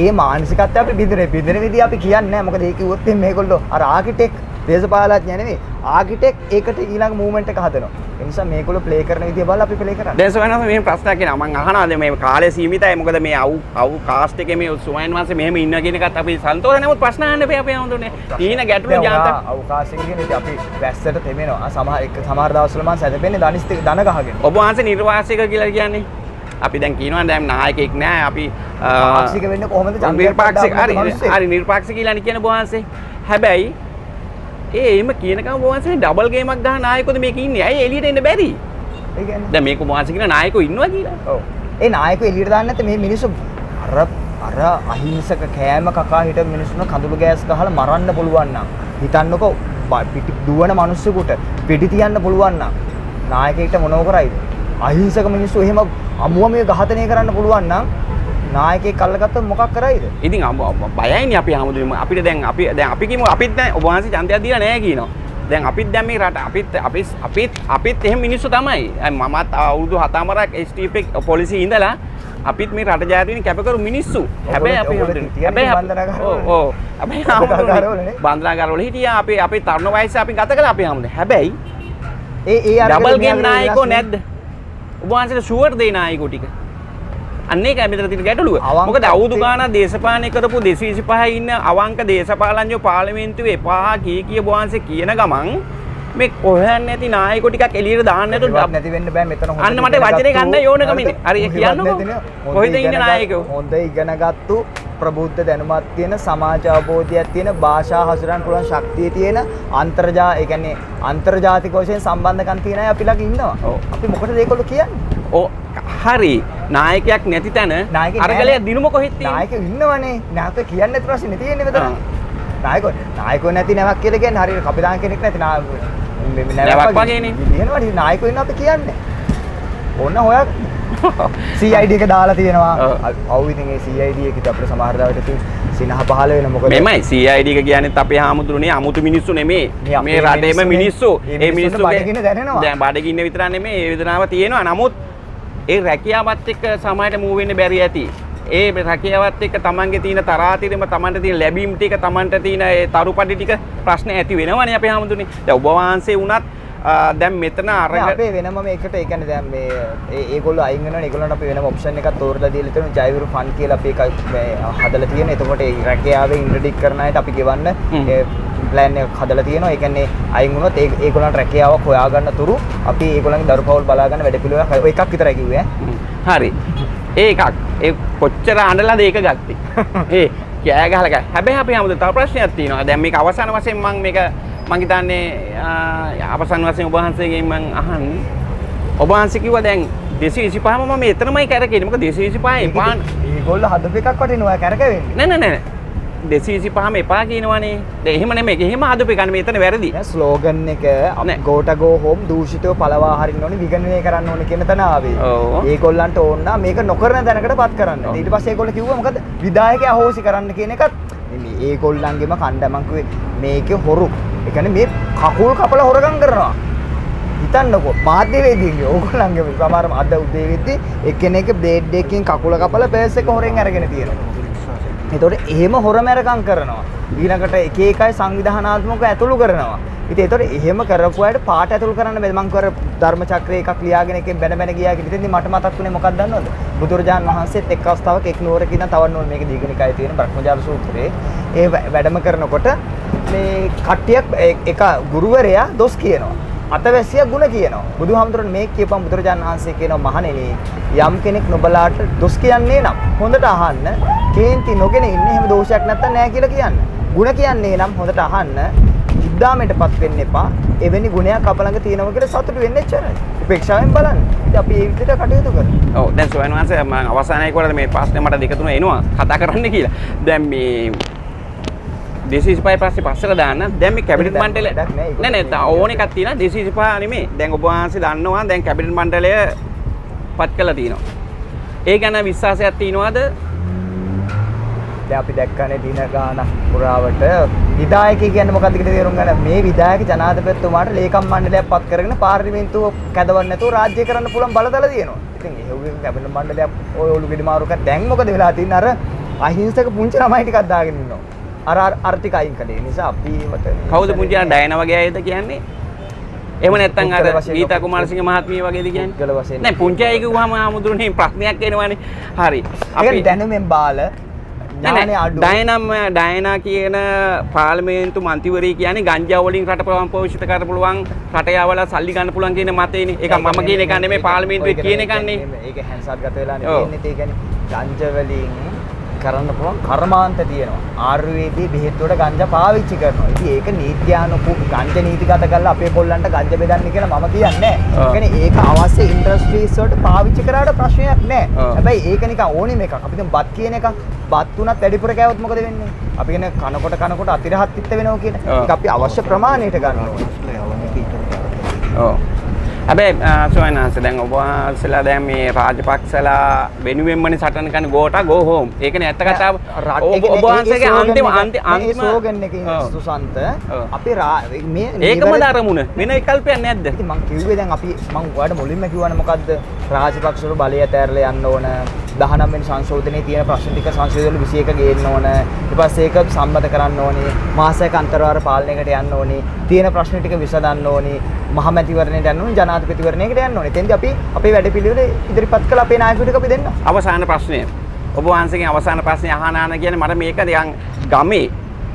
ඒ මානසිකත්වය අපි බින්දන විදිහ අපි කියන්නේ නැහැ. මොකද ඒක කිව්වොත් මේගොල්ලෝ අර ආකිටෙක් දේශපාලඥය නෙවෙයි ආකිටෙක් ඒකට ඊළඟ මූවමන්ට් එක හදනවා. ඒ නිසා මේගොල්ලෝ ප්ලේ කරන විදිය බලලා අපි ප්ලේ කරන්නේ. දැන් සොයනවා මේ ප්‍රශ්නයක් කියනවා. මම අහනවා මේ කාලය සීමිතයි. මොකද මේ අවු කාස්ට් එකේ මේ සුමයන් වහන්සේ මෙහෙම ඉන්න කියන එකත් අපි සන්තෝෂ නමුත් ප්‍රශ්න අහන්න එපා අපේ ආමුදුනේ. තීන ගැටළු ජාතක අවකාශ එක කියන්නේ අපි වැස්සට තෙමෙනවා. සමහර දවස්වල මම සැතපෙන්නේ ධන ගහගෙන. ඔබ වහන්සේ නිර්වාසික කියලා කියන්නේ අපි දැන් කියනවා දැන් නායකයෙක් නෑ අපි පාක්ෂික වෙන්න කොහොමද නිර්පාක්ෂික හරි නිර්පාක්ෂික කියලා කියන ඔබ වහන්සේ. හැබැයි එහෙම කියනකම් ඔබ වහන්සේ ඩබල් ගේමක් ගහන නායකයෝද මේක ඉන්නේ. ඇයි එළියට එන්න බැරි? ඒ කියන්නේ දැන් මේක ඔබ වහන්සේ කියන නායකයෝ ඉන්නවා කියලා. ඔව්. ඒ නායකයෝ එළියට දාන්න නැත්නම් මේ මිනිස්සු අර අහිංසක කෑම කකා හිටපු මිනිස්සුන කඳුළු ගෑස් ගහලා මරන්න පුළුවන් නම් හිතන්නකෝ පිටි දුවන මිනිස්සුෙකුට පිටි තියන්න පුළුවන් නම් නායකයෙක්ට මොනව කරයිද? අහිංසක මිනිස්සු එහෙම අමුව මේ ඝාතනය කරන්න පුළුවන් නම් නායකයෙක් අල්ලගත්තොත් මොකක් කරයිද? ඉතින් බයයිනේ අපි ආමුදුනේ අපිට දැන් අපි කියමු අපිත් දැන් ඔබ වහන්සේ ඡන්දයක් දීලා නැහැ කියනවා. දැන් අපිත් දැන් මේ රට අපිත් එහෙම මිනිස්සු තමයි. මමත් අවුරුදු 7මාරක් STF පොලිසිය ඉඳලා අපිත් මේ රට ජාතියින් කැපකරු මිනිස්සු. හැබැයි අපි බන්දනාගාරවල හිටියා. අපි තරුණ වයසේ අපි ගත කළා අපි ආමුදුනේ. හැබැයි ඒ ඩබල් ගේම් නායකෝ නැද්ද? ඔබ වහන්සේට ෂුවර් දෙයි නායකෝ ටික. අන්න ඒකයි මෙතන තියෙන ගැටලුව. මොකද අවුරුදු ගාණක් දේශපාලනය කරපු 225 ඉන්න අවංක දේශපාලඥයෝ පාර්ලිමේන්තුවේ එපා කී බෝවන්සේ කියන ගමන් මේ කොහෙන් නැති නායකෝ ටිකක් එළියට දාන්න නැතුව නැති වෙන්න බෑ මෙතන හොඳ. අන්න මට වචනේ ගන්න ඕනකම ඉන්නේ. හරි කියන්නකෝ. කොහෙද ඉන්න නායකයෝ? හොඳ ඉගෙනගත්තු ප්‍රබුද්ධ දැනුමක් තියෙන සමාජ අවබෝධයක් තියෙන භාෂා හසුරවන්න පුළුවන් ශක්තිය තියෙන ඒ කියන්නේ අන්තර්ජාතික වශයෙන් සම්බන්ධකම් තියෙන අය අපි ළඟ ඉන්නවා. අපි මොකටද ඒගොල්ලෝ කියන්නේ? හරි නායකයක් නැති තැන අරගලය දිනුම කොහෙද තියෙන්නේ? නායකයෝ ඉන්නවනේ. නායකයෝ කියන්නේ නැති ප්‍රශ්නේ තියෙන්නේ මෙතන. නායකයෝ නැති නැවක් කියලා කියන්නේ හරියට කපිතාන් කෙනෙක් නැති නැවක් වගේනේ. කියනවානේ නායකයෝ ඉන්නවා අපි කියන්නේ. ඕන හොයක් CID එක දාලා තියෙනවා. අවු ඉතින් ඒ CID එකට අපිට සමහර දවල්ට සිනහ පහල වෙන මොකද මෙමයි CID එක කියන්නේත් අපේ හාමුදුරනේ අමුතු මිනිස්සු නෙමේ. මේ රටේම මිනිස්සු. ඒ මිනිස්සු දැන් බඩගින්න විතර නෙමේ ඒ වේදනාව තියෙනවා. නමුත් ඒ රැකියාවත් එක්ක සමාජයට මූව් වෙන්න බැරි ඇති. ඒ රැකියාවත් එක්ක තමන්ගේ තියෙන තරාතිරම තමන්ට තියෙන ලැබීම් ටික තමන්ට තියෙන ඒ තරුපඩි ටික ප්‍රශ්න ඇති වෙනවනේ අපේ හැමෝටම. දැන් ඔබ වහන්සේ වුණත් දැන් මෙතන අරගෙන අපේ වෙනම මේකට ඒ කියන්නේ දැන් මේ ඒගොල්ලෝ අයින් වෙනවනේ ඒගොල්ලන්ට අපි වෙනම ඔප්ෂන් එකක් තෝරලා දීලා තියෙනවා ජයවිරු ෆන් කියලා අපි එකක් හදලා තියෙන. එතකොට ඒ රැකියාවේ ඉන්ට්‍රොඩික් කරන අයට අපි ගෙවන්න ඒ ප්ලෑන් එකක් හදලා තියෙනවා. ඒ කියන්නේ අයින් වුණොත් ඒගොල්ලන්ට රැකියාවක් හොයාගන්න තුරු අපි ඒගොල්ලන්ගේ දරුපවුල් බලා ගන්න වැඩපිළිවෙලක් එකක් විතරයි කිව්වේ. හරි. ඒ එකක් ඒ කොච්චර අඬලාද ඒක ගත්තේ. ඒ කෑ ගහලා හැබැයි අපි හැමෝටම තව ප්‍රශ්නයක් තියෙනවා. දැන් මේක අවසාන වශයෙන් මම හිතන්නේ අවසාන වශයෙන් ඔබ වහන්සේගෙන් මම අහන්නේ ඔබ වහන්සේ කිව්වා දැන් 225ම මම එතනමයි කැරකෙන්නේ. මොකද 225 එපා. ඒගොල්ලෝ හදපු එකක් වටිනවා කැරකෙන්නේ. නෑ 225ම එපා කියනවනේ. දැන් එහෙම නෙමෙයි. එහෙම හදපු එක නෙමෙයි. එතන වැරදි. දැන් ස්ලෝගන් එක go to go home දූෂිතව පළවා හරින්න ඕනේ විගණනය කරන්න ඕනේ කියන තැන ආවේ. ඒගොල්ලන්ට ඕන නම් මේක නොකරන තැනකටපත් කරන්න. ඊට පස්සේ ඒගොල්ලෝ කිව්වා මොකද විධායකයා අහෝසි කරන්න කියන එකත් මේ ඒගොල්ලන්ගේම කණ්ඩායමක් කිව්වේ මේකේ හොරු. ඒ කියන්නේ මේ කකුල් කපලා හොරගම් කරනවා. හිතන්නකෝ මාධ්‍යවේදීන්ගේ ඕගොල්ලන්ගේ සමහරම අද උදේ වෙද්දි එක්කෙනෙක් බ්ලේඩ් එකකින් කකුල කපලා පර්ස් එක හොරෙන් අරගෙන තියෙනවා. ඒතකොට එහෙම හොරමැරකම් කරනවා. ඊළඟට එක එකයි සංවිධානාත්මකව ඇතුළු කරනවා. ඉතින් ඒතකොට එහෙම කරපු අයට පාට ඇතුළු කරන්න බෑ. මම කර ධර්ම චක්‍රය එකක් ලියාගෙන එකෙන් බැන ගියා කියලා. ඉතින් මට මතක් වුණේ මොකක්ද දන්නවද? බුදුරජාන් වහන්සේත් එක් අවස්ථාවක එක් නුවරක ඉඳන් තවත් නුවර මේක දීඝනිකායේ තියෙන බ්‍රහ්මජාල සූත්‍රයේ ඒ වැඩම කරනකොට මේ කට්ටියක් එක ගුරුවරයා දොස් කියනවා. අතවැසියා ಗುಣ කියනවා. බුදුහාමුදුරනේ මේ කියපම් බුදුරජාණන් වහන්සේ කියනවා මහණෙනි යම් කෙනෙක් නොබලාට දොස් කියන්නේ නම් හොඳට අහන්න. කේන්ති නොගෙන ඉන්නේ එහෙම දෝෂයක් නැත්තම් නෑ කියලා කියන්න. ಗುಣ කියන්නේ නම් හොඳට අහන්න. ඉද්දාමයටපත් වෙන්න එපා. එවැනි ගුණයක් අප ළඟ තියෙනවා කියලා සතුටු වෙන්න එච්චරයි. උපේක්ෂාවෙන් බලන්න. ඉතින් අපි මේ විදිහට කටයුතු කරමු. ඔව් දැන් සෝයන් වහන්සේ මම අවසානයේ කොටද මේ ප්‍රශ්නේ මට දෙක තුන එනවා කතා කරන්න කියලා. දැන් මේ 225 ප්‍රශ්නේ පස්සට දාන්න. දැන් මේ කැබිනට් මණ්ඩලය නෑ ඕන එකක් තියෙනවා 225 නෙමෙයි. දැන් ඔබ වහන්සේ දන්නවා දැන් කැබිනට් මණ්ඩලය පත් කළා තියෙනවා. ඒ ගැන විශ්වාසයක් තියෙනවද? දැන් අපි දැක්කනේ දින ගානක් පුරාවට විධායකය කියන්නේ මොකක්ද කියලා තේරුම් ගන්න. මේ විධායක ජනාධිපතිතුමාට ලේකම් මණ්ඩලයක් පත් කරගෙන පාර්ලිමේන්තුව කැදවන්න නැතුව රාජ්‍ය කරන්න පුළුවන් බලතල තියෙනවා. ඉතින් ඒ කැබිනට් මණ්ඩලයක් ඔය ඔලු ගෙඩි මාරු කර දැන් මොකද වෙලා තින්නේ? අර අහිංසක පුංචි ළමයි ටිකක් දාගෙන ඉන්නවා. අර ආර්ථික අයින් කළේ නිසා අපි මත කවුද පුංචි ඩයනා වගේ අයද කියන්නේ? එහෙම නැත්නම් අර ගීතා කුමාරසිංහ මහත්මිය වගේද කියන්නේ? පුද්ගල වශයෙන් නෑ පුංචි අය කිව්වම ආමුදුරනේ ප්‍රශ්නයක් එනවනේ. හරි. අපි දැනුමෙන් බාල ඥානෙ අඩු. ඩයනා කියන පාර්ලිමේන්තු මන්ත්‍රීවරයෙක් කියන්නේ ගංජා වලින් රට පෝෂිත කරන්න පුළුවන් රට යවලා සල්ලි ගන්න පුළුවන් කියන මතේනේ. ඒක මම කියන එක නෙමෙයි පාර්ලිමේන්තුවේ කියන එකන්නේ. ඒක හැන්සාට් ගත වෙලා නෙමෙයි තියෙන්නේ. ඒ කියන්නේ ගංජා වලින් කරන්න පුළුවන් කර්මාන්ත තියෙනවා. ආයුර්වේදයේ බෙහෙත් වලට ගංජා පාවිච්චි කරනවා. ඉතින් ඒක නීත්‍යානුකූල ගංජා නීතිගත කරලා අපේ කොල්ලන්ට ගංජා බෙදන්න කියලා මම කියන්නේ නැහැ. ඒ කියන්නේ ඒක අවශ්‍ය ඉන්ඩස්ට්‍රීස් වලට පාවිච්චි කරාට ප්‍රශ්නයක් නැහැ. හැබැයි ඒක නිකන් ඕනෙම එකක්. අපි දැන් බත් කියන එක බත් තුනත් වැඩිපුර කෑවොත් මොකද වෙන්නේ? අපි කියන කනකොට අතිරහත් පිට වෙනවා කියන එක අපි අවශ්‍ය ප්‍රමාණයට ගන්න ඕනේ. ඔව්. හැබැයි සෝයන්හන්ස දැන් ඔබ වහන්සේලා දැන් මේ රාජපක්ෂලා වෙනුවෙන්මනේ සටන කරන ගෝටා ගෝ හෝම්. ඒකනේ ඇත්ත කතාව. ඔබ වහන්සේගේ අන්තිම ස්ලෝගන් එකේ සුසන්ත අපි මේ ඒකම දරමුණ වෙන විකල්පයක් නැද්ද? ඉතින් මං කිව්වේ දැන් අපි මං ඔයාලට මුලින්ම කිව්වනේ මොකද්ද? රාජපක්ෂවල බලය ඇතැරලා යන්න ඕන. 19 වෙනි සංශෝධනයේ තියෙන ප්‍රශ්න ටික සංශෝධන 21 ගේන්න ඕන. ඊට පස්සේ ඒක සම්මත කරන්න ඕනේ. මාසයක අන්තරවාර පාලනයකට යන්න ඕනේ. තියෙන ප්‍රශ්න ටික විසඳන්න ඕනේ. මහමැතිවරණයට යන්න ඕනේ. ජනාධිපතිවරණයකට යන්න ඕනේ. එතෙන්දී අපි අපේ වැඩපිළිවෙල ඉදිරිපත් කළ අපේ නායකයෙකුට අපි දෙන්න. අවසාන ප්‍රශ්නය. ඔබ වහන්සේගෙන් අවසාන ප්‍රශ්නේ අහන කියන්නේ මට මේක නිකන් ගමේ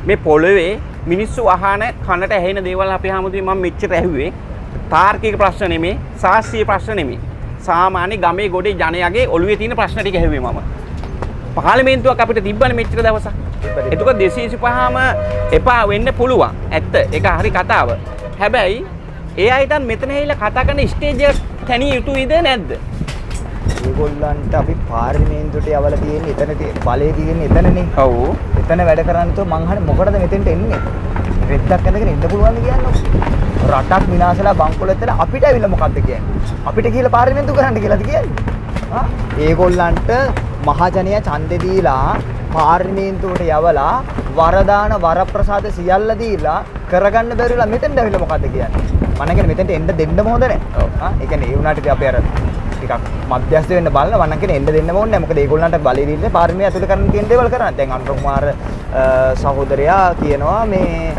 මේ පොළවේ මිනිස්සු අහන කනට ඇහෙන දේවල් අපි හැමෝටම මම මෙච්චර ඇහුවේ. තාර්කික ප්‍රශ්න නෙමෙයි, සාස්ත්‍රීය ප්‍රශ්න නෙමෙයි. සාමාන්‍ය ගමේ ගොඩේ ජනයාගේ ඔළුවේ තියෙන ප්‍රශ්න ටික ඇහුවේ මම. පාර්ලිමේන්තුවක් අපිට තිබ්බනේ මෙච්චර දවසක්. එතකොට 225ම එපා වෙන්න පුළුවන්. ඇත්ත. ඒක හරි කතාව. හැබැයි ඒ අයිටන් මෙතන ඇවිල්ලා කතා කරන ස්ටේජ් එක තනිය යුතුයිද නැද්ද? ඒගොල්ලන්ට අපි පාර්ලිමේන්තුවට යවලා තියෙන්නේ එතන බලය තියෙන්නේ එතනනේ. ඔව්. එතන වැඩ කරන්නේ તો මං අහන්නේ මොකටද මෙතෙන්ට එන්නේ? රෙද්දක් ඇඳගෙන ඉන්න පුළුවන්ද කියන්නේ? රටක් විනාශලා බංකොලොත් අපිට ඇවිල්ලා මොකද්ද කියන්නේ? අපිට කියලා පාර්ලිමේන්තු කරන්න කියලාද කියන්නේ? ඒගොල්ලන්ට මහජනයා ඡන්දේ දීලා පාර්ලිමේන්තුවට යවලා වරදාන වරප්‍රසාද සියල්ල දීලා කරගන්න බැරිලා මෙතෙන්ට ඇවිල්ලා මොකද්ද කියන්නේ? මම කියන්නේ මෙතෙන්ට එන්න දෙන්නම හොඳ නැහැ. ඒ කියන්නේ ඒ වුණාට අපි අර ටිකක් මධ්‍යස්ථ වෙන්න බලන මම කියන්නේ එන්න දෙන්නම ඕනේ නැහැ. මොකද ඒගොල්ලන්ට බලය දීලා පාර්ලිමේන්තුව ඇතුළේ කරන්න තියෙන දේවල් කරන්නේ. දැන් අනුර කුමාර සහෝදරයා කියනවා මේ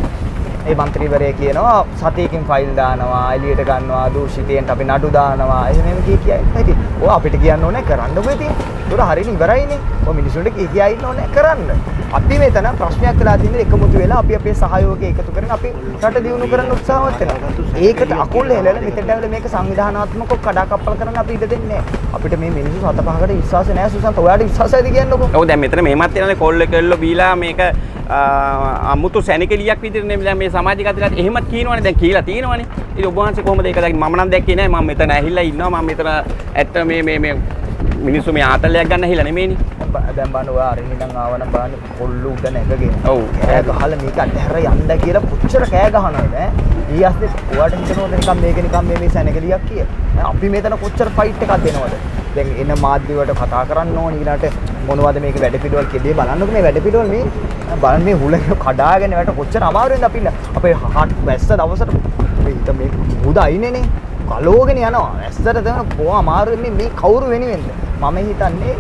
ඒ മന്ത്രിවරයා කියනවා සතියකින් ෆයිල් දානවා එළියට ගන්නවා දූෂිතයෙන් අපි නඩු දානවා එහෙම කියයි. ඉතින් ඔය අපිට කියන්න ඕනේ කරන්නකෝ ඉතින්. ඒක හරියට ඉවරයිනේ. ඔය මිනිස්සුන්ට කියයි ඉන්න ඕනේ කරන්න. අපි මෙතන ප්‍රශ්නයක් වෙලා තියෙන්නේ එකමුතු වෙලා අපි අපේ සහයෝගය එකතු කරගෙන අපි රට දියුණු කරන්න උත්සාහවත් වෙනවා. ඒකට අකුල් හෙලලා මෙතෙන්ට ඇවිල්ලා මේක සංවිධානාත්මකව කඩාකප්පල් කරන්න අපි ඉඩ දෙන්නේ නැහැ. අපිට මේ මිනිස්සු 7-5කට විශ්වාස නැහැ සුසන්ත. ඔයාලට විශ්වාසයිද කියන්නකෝ. ඔව් දැන් මෙතන මෙහෙමත් තියෙනනේ කොල්ල කෙල්ල බීලා මේක අමුතු සැනිකලියක් විදිහට නේ මේ සමාජික අධිකාරිය එහෙමත් කියනවනේ දැන් කියලා තියෙනවනේ. ඉතින් ඔබ වහන්සේ කොහොමද ඒක දැක්කේ? මම නම් දැක්කේ නැහැ. මම මෙතන ඇහිලා ඉන්නවා. මම මෙතන ඇත්ත මේ මිනිස්සු මේ ආතලයක් ගන්න ඇහිලා නෙමෙයිනේ. දැන් බලන්න ඔයා අරින් ඉඳන් ආවනම් බලන්න කොල්ල උඩ නැගගෙන. ඔව්. කෑ ගහලා මේක අතහැර යන්න කියලා පුච්චර කෑ ගහනවද ඈ? ඊයස්සේ ඔයාට හිතනවද නිකන් මේක නිකන් මේ සැනකලියක් කිය. අපි මෙතන කොච්චර ෆයිට් එකක් දෙනවද? දැන් එන මාධ්‍ය වලට කතා කරන්න ඕනේ ඊළඟට මොනවද මේක වැඩ පිළිවෙල කෙඩේ බලන්නකෝ මේ වැඩ පිළිවෙල මේ බලන්න මේ හුල කඩාගෙන වැට කොච්චර අමාරුද අපි අපේ හාට් වැස්ස දවසට මේ මුද අයිනේනේ කලෝගෙන යනවා වැස්සට තමයි කොහොම අමාරු මේ කවුරු වෙනුවෙන්ද මම හිතන්නේ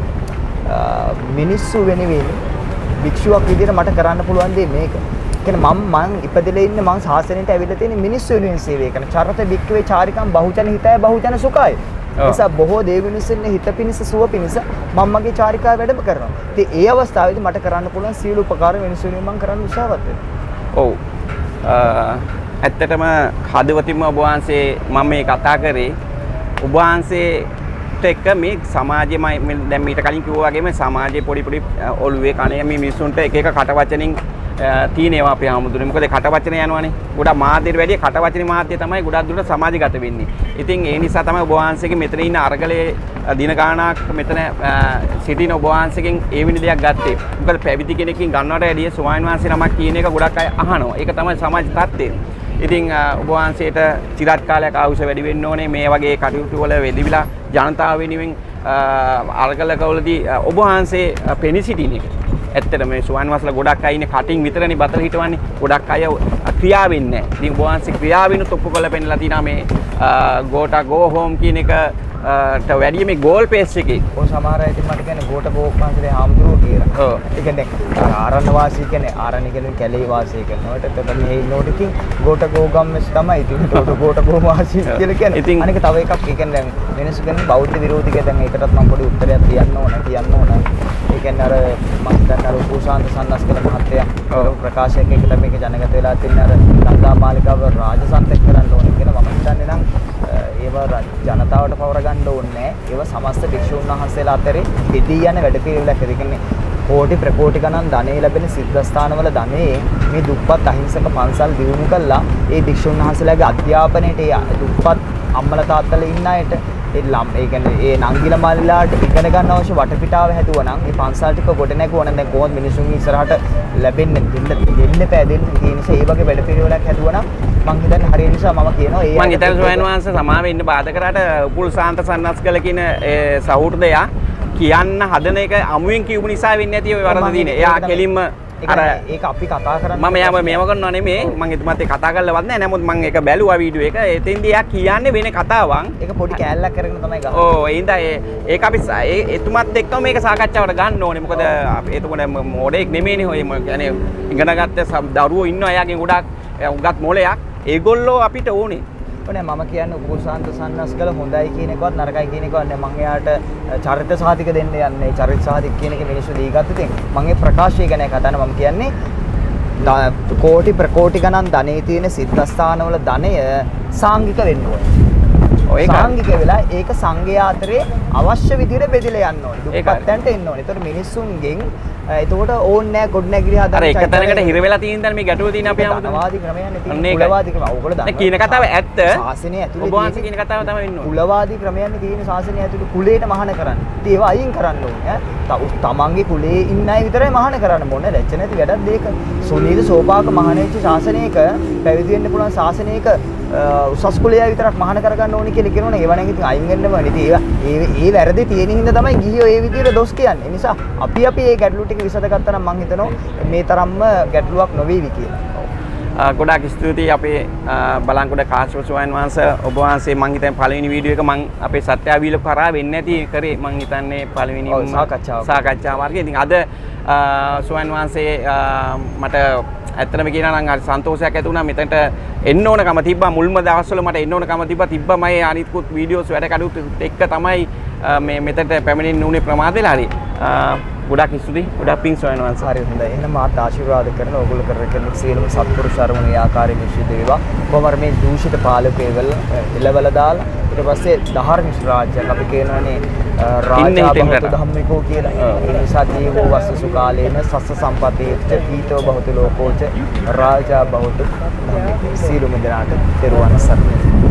මිනිස්සු වෙනුවෙන් භික්ෂුවක් විදිහට මට කරන්න පුළුවන් දේ මේක. කියන්නේ මම ඉපදෙලා ඉන්නේ මම ශාසනයට ඇවිල්ලා තියෙන මිනිස්සු වෙනුවෙන් සේවය කරන චරත භික්කවේ චාරිකම් බහුජන හිතය බහුජන සුඛයි. නිසා බොහෝ දේ මිනිස්සුන්ගේ හිත පිණිස සුව පිණිස මම මගේ චාරිකාව වැඩම කරනවා. ඉතින් ඒ අවස්ථාවේදී මට කරන්න පුළුවන් සියලු උපකාර මිනිස්සුන්ගෙන් මම කරන්න උත්සාහවත් වෙනවා. ඔව්. ඇත්තටම හදවතින්ම ඔබ වහන්සේ මම මේ කතා කරේ ඔබ වහන්සේට එක්ක මේ සමාජයේ දැන් මීට කලින් කිව්වා වගේම සමාජයේ පොඩි ඔළුවේ කණේ මේ මිනිස්සුන්ට එක කටවචනින් තියෙනවා අපේ ආමුදුනේ. මොකද කටවචන යනවනේ. ගොඩක් මාධ්‍යයට වැඩිය කටවචනේ මාධ්‍ය තමයි ගොඩක් දුරට සමාජගත වෙන්නේ. ඉතින් ඒ නිසා තමයි ඔබ වහන්සේගේ මෙතන ඉන්න අරගලේ දින ගාණක් මෙතන සිටින ඔබ වහන්සේගෙන් ඒ වෙන දෙයක් ගත්තේ. මොකද පැවිදි කෙනකින් ගන්නවට වැඩිය ස්වාමීන් වහන්සේ නමක් කියන එක ගොඩක් අය අහනවා. ඒක තමයි සමාජ තත්ත්වය. ඉතින් ඔබ වහන්සේට চিරාත් කාලයක් ආයුෂ වැඩි වෙන්න ඕනේ. මේ වගේ කටයුතු වල වෙදිවිලා ජනතාව වෙනුවෙන් අරගලකවලදී ඔබ වහන්සේ පෙනී සිටින එක. ඇත්තටම මේ ස්වාමීන් වහන්සේලා ගොඩක් අය ඉන්නේ කටින් විතරනේ බතල හිටවන්නේ. ගොඩක් අය ක්‍රියා වෙන්නේ නැහැ. ඉතින් ඔබ වහන්සේ ක්‍රියාවෙනුත් ඔප්පු කරලා පෙන්නලා තිනා මේ ගෝටා ගෝ හෝම් කියන එක වැඩි මේ ගෝල් පේස් එකේ. ඔය සමහර අය ඉතින් මට කියන්නේ ගෝට ගෝ වහන්සේ හාමුදුරුවෝ කියලා. ඔව්. ඒ කියන්නේ ආරණ්‍ය වාසී කියන්නේ ආරණ්‍ය කියන්නේ කැලේ වාසී කරනවට එතකොට මේ ඉන්නකොට ඉතින් ගෝට ගෝ ගම්මස් තමයි ඉතින් ගෝට ගෝ වාසී කියලා කියන්නේ. අනික තව එකක් ඒ කියන්නේ දැන් වෙනස් කියන්නේ බෞද්ධ විරෝධිකය දැන් ඒකටත් මම පොඩි උත්තරයක් කියන්න ඕන. ඒ කියන්නේ අර මම හිතන්නේ අර උපෝසාන්ත සන්නස්කල මහත්තයා ප්‍රකාශයක් එක තමයි මේක ජනගත වෙලා තියෙන අර ගංගා මාලිකාව රාජසන්තක කරන්න ඕනේ කියලා මම හිතන්නේ නම් ඒව ජනතාවට පවර ගන්න ඕනේ. ඒව සමස්ත භික්ෂුන් වහන්සේලා අතරේ දෙදී යන වැඩ පිළිවෙලක්. ඒ කියන්නේ කෝටි ප්‍රකෝටි ගණන් ධනෙ ලැබෙන සිද්ධාස්ථානවල ධනෙ මේ දුප්පත් අහිංසක පන්සල් දියුණු කළා. ඒ භික්ෂුන් වහන්සේලාගේ අධ්‍යාපනයේට ඒ දුප්පත් අම්මලා තාත්තලා ඉන්න අයට ඒ කියන්නේ ඒ නංගිලා මල්ලාට ඉගෙන ගන්න අවශ්‍ය වටපිටාව හැදුවා නම් මේ පන්සල් ටික ගොඩ නැගුවා නම් දැන් කොහොමද මිනිසුන් ඉස්සරහට ලැබෙන්නේ දෙන්න පෑදෙන්නේ. ඒ නිසා ඒ වගේ වැඩ පිළිවෙලක් හැදුවා නම් මං හිතන්නේ හරිය නිසා මම කියනවා ඒ මං හිතන්නේ ස්වාමීන් වහන්සේ සමාවෙ ඉන්න බාධා කරාට උපුල් සාන්ත සන්නස්කල කියන ඒ සහෘදයා කියන්න හදන එක අමුයෙන් කියපු නිසා වෙන්නේ නැති ඔය වරද දිනේ. එයා කෙලින්ම අර ඒක අපි කතා කරන්නේ මම යාම මේව කරනවා නෙමෙයි මම එතුමාත් එක්ක කතා කරලවත් නැහැ. නමුත් මම ඒක බැලුවා වීඩියෝ එක. එතෙන්දී එයා කියන්නේ වෙන කතාවක්. ඒක පොඩි කෑල්ලක් කරගෙන තමයි ගහන්නේ. ඕ ඒ හින්දා ඒක අපි එතුමාත් එක්කම මේක සාකච්ඡාවට ගන්න ඕනේ. මොකද එතුමා මොඩේක් නෙමෙයිනේ. ඔය කියන්නේ ඉගෙනගත්ත දරුවෝ ඉන්නවා එයාගෙන් ගොඩක් උගත් මොලයක්. ඒගොල්ලෝ අපිට ඕනේ. ඔනේ මම කියන්නේ උපෝසාන්ත සන්නස්කල හොඳයි කියන එකවත් නරකයි කියන එකවත් නෑ. මම එයාට චරිත සාධික දෙන්න යන්නේ. චරිත සාධික කියන එක මිනිස්සු දීගත්ත ඉතින් මම ඒ ප්‍රකාශය ගැන කතා කරනවා. මම කියන්නේ කෝටි ප්‍රකෝටි ගණන් ධනෙ තියෙන සිද්ධාස්ථානවල ධනය සාංගික වෙන්න ඕනේ. සාංගික වෙලා ඒක සංඝයා අතරේ අවශ්‍ය විදිහට බෙදලා යන්න ඕනේ. දුප්පත්යන්ට එන්න ඕනේ. ඒතකොට මිනිස්සුන්ගෙන් එතකොට ඕන් නෑ ගොඩ නැගිලි හදන්න. අර එක තැනකට හිර වෙලා තියෙන තැන මේ ගැටුව තියෙන අපේ ආමුදුනේ. කුලවාදී ක්‍රමයන්නේ තියෙන කුලවාදී ක්‍රම. ඕගොල්ලෝ දන්නවා. කියන කතාව ඇත්ත. ශාසනය ඇතුලේ ඔබ වහන්සේ කියන කතාව තමයි වෙන්නේ. කුලවාදී ක්‍රමයන්නේ තියෙන ශාසනය ඇතුලේ කුලයට මහාන කරන්න. ඉතින් ඒවා අයින් කරන්න ඕනේ. තමන්ගේ කුලේ ඉන්න අය විතරයි මහාන කරන්න ඕනේ. ලැජ්ජ නැති වැඩක් දෙක. සුනීල සෝපාක මහානෙච්ච ශාසනයක පැවිදි වෙන්න පුළුවන් ශාසනයක උසස් කුලය විතරක් මහාන කරගන්න ඕනේ කියලා කියනවනේ. ඒව නම් ඉතින් අයින් වෙන්නම ඕනේ. ඉතින් ඒ වැරදි තියෙන හින්දා තමයි ගිහියෝ ඒ විදිහට දොස් කියන්නේ. ඒ නිසා අපි මේ ගැටලු ටික විසඳගත්තා නම් මම හිතනවා මේ තරම්ම ගැටලුවක් නොවේවි කියලා. ගොඩාක් ස්තුතියි අපේ බලංගොඩ කාශ්‍යප ස්වාමීන් වහන්සේ ඔබ වහන්සේ මං හිතන්නේ පළවෙනි වීඩියෝ එක මං අපේ සත්‍යාවීල කරා වෙන්නේ නැති කරේ මං හිතන්නේ පළවෙනි සාකච්ඡා මාර්ගයේ. ඉතින් අද ස්වාමීන් වහන්සේ මට ඇත්තටම කියනවා නම් හරි සන්තෝෂයක් ඇති වුණා. මෙතනට එන්න ඕනකම තිබ්බා. මුල්ම දවස්වල මට එන්න ඕනකම තිබ්බා. මම අනිත්කුත් වීඩියෝස් වැඩ කටයුතු එක්ක තමයි මේ මෙතනට පැමිණෙන්න උනේ ප්‍රමාදෙලා හරි. ගොඩක් ස්තුතියි. ගොඩක් පිං ස්වාමීන් වහන්සේ. හරි හොඳයි. එහෙනම් මාත් ආශිර්වාද කරන ඕගොල්ලෝ කරගෙන සියලුම සත්පුරුෂ අරමුණු ආකාරයෙන් නිශ්චිත වේවා. කොහොමද මේ දූෂිත පාලකයවල එළවල දාලා ඊට පස්සේ ධාර්මික රාජ්‍යයක් අපි කියනවානේ රාජා බහුත ධම්මිකෝ කියලා. ඒ නිසා ජීවෝ වස්සසු කාලේන සස්ස සම්පතේච්ච පීතෝ බහුත ලෝකෝච රාජා බහුත ධම්මිකෝ. සියලුම දෙනාට තෙරුවන් සරණයි.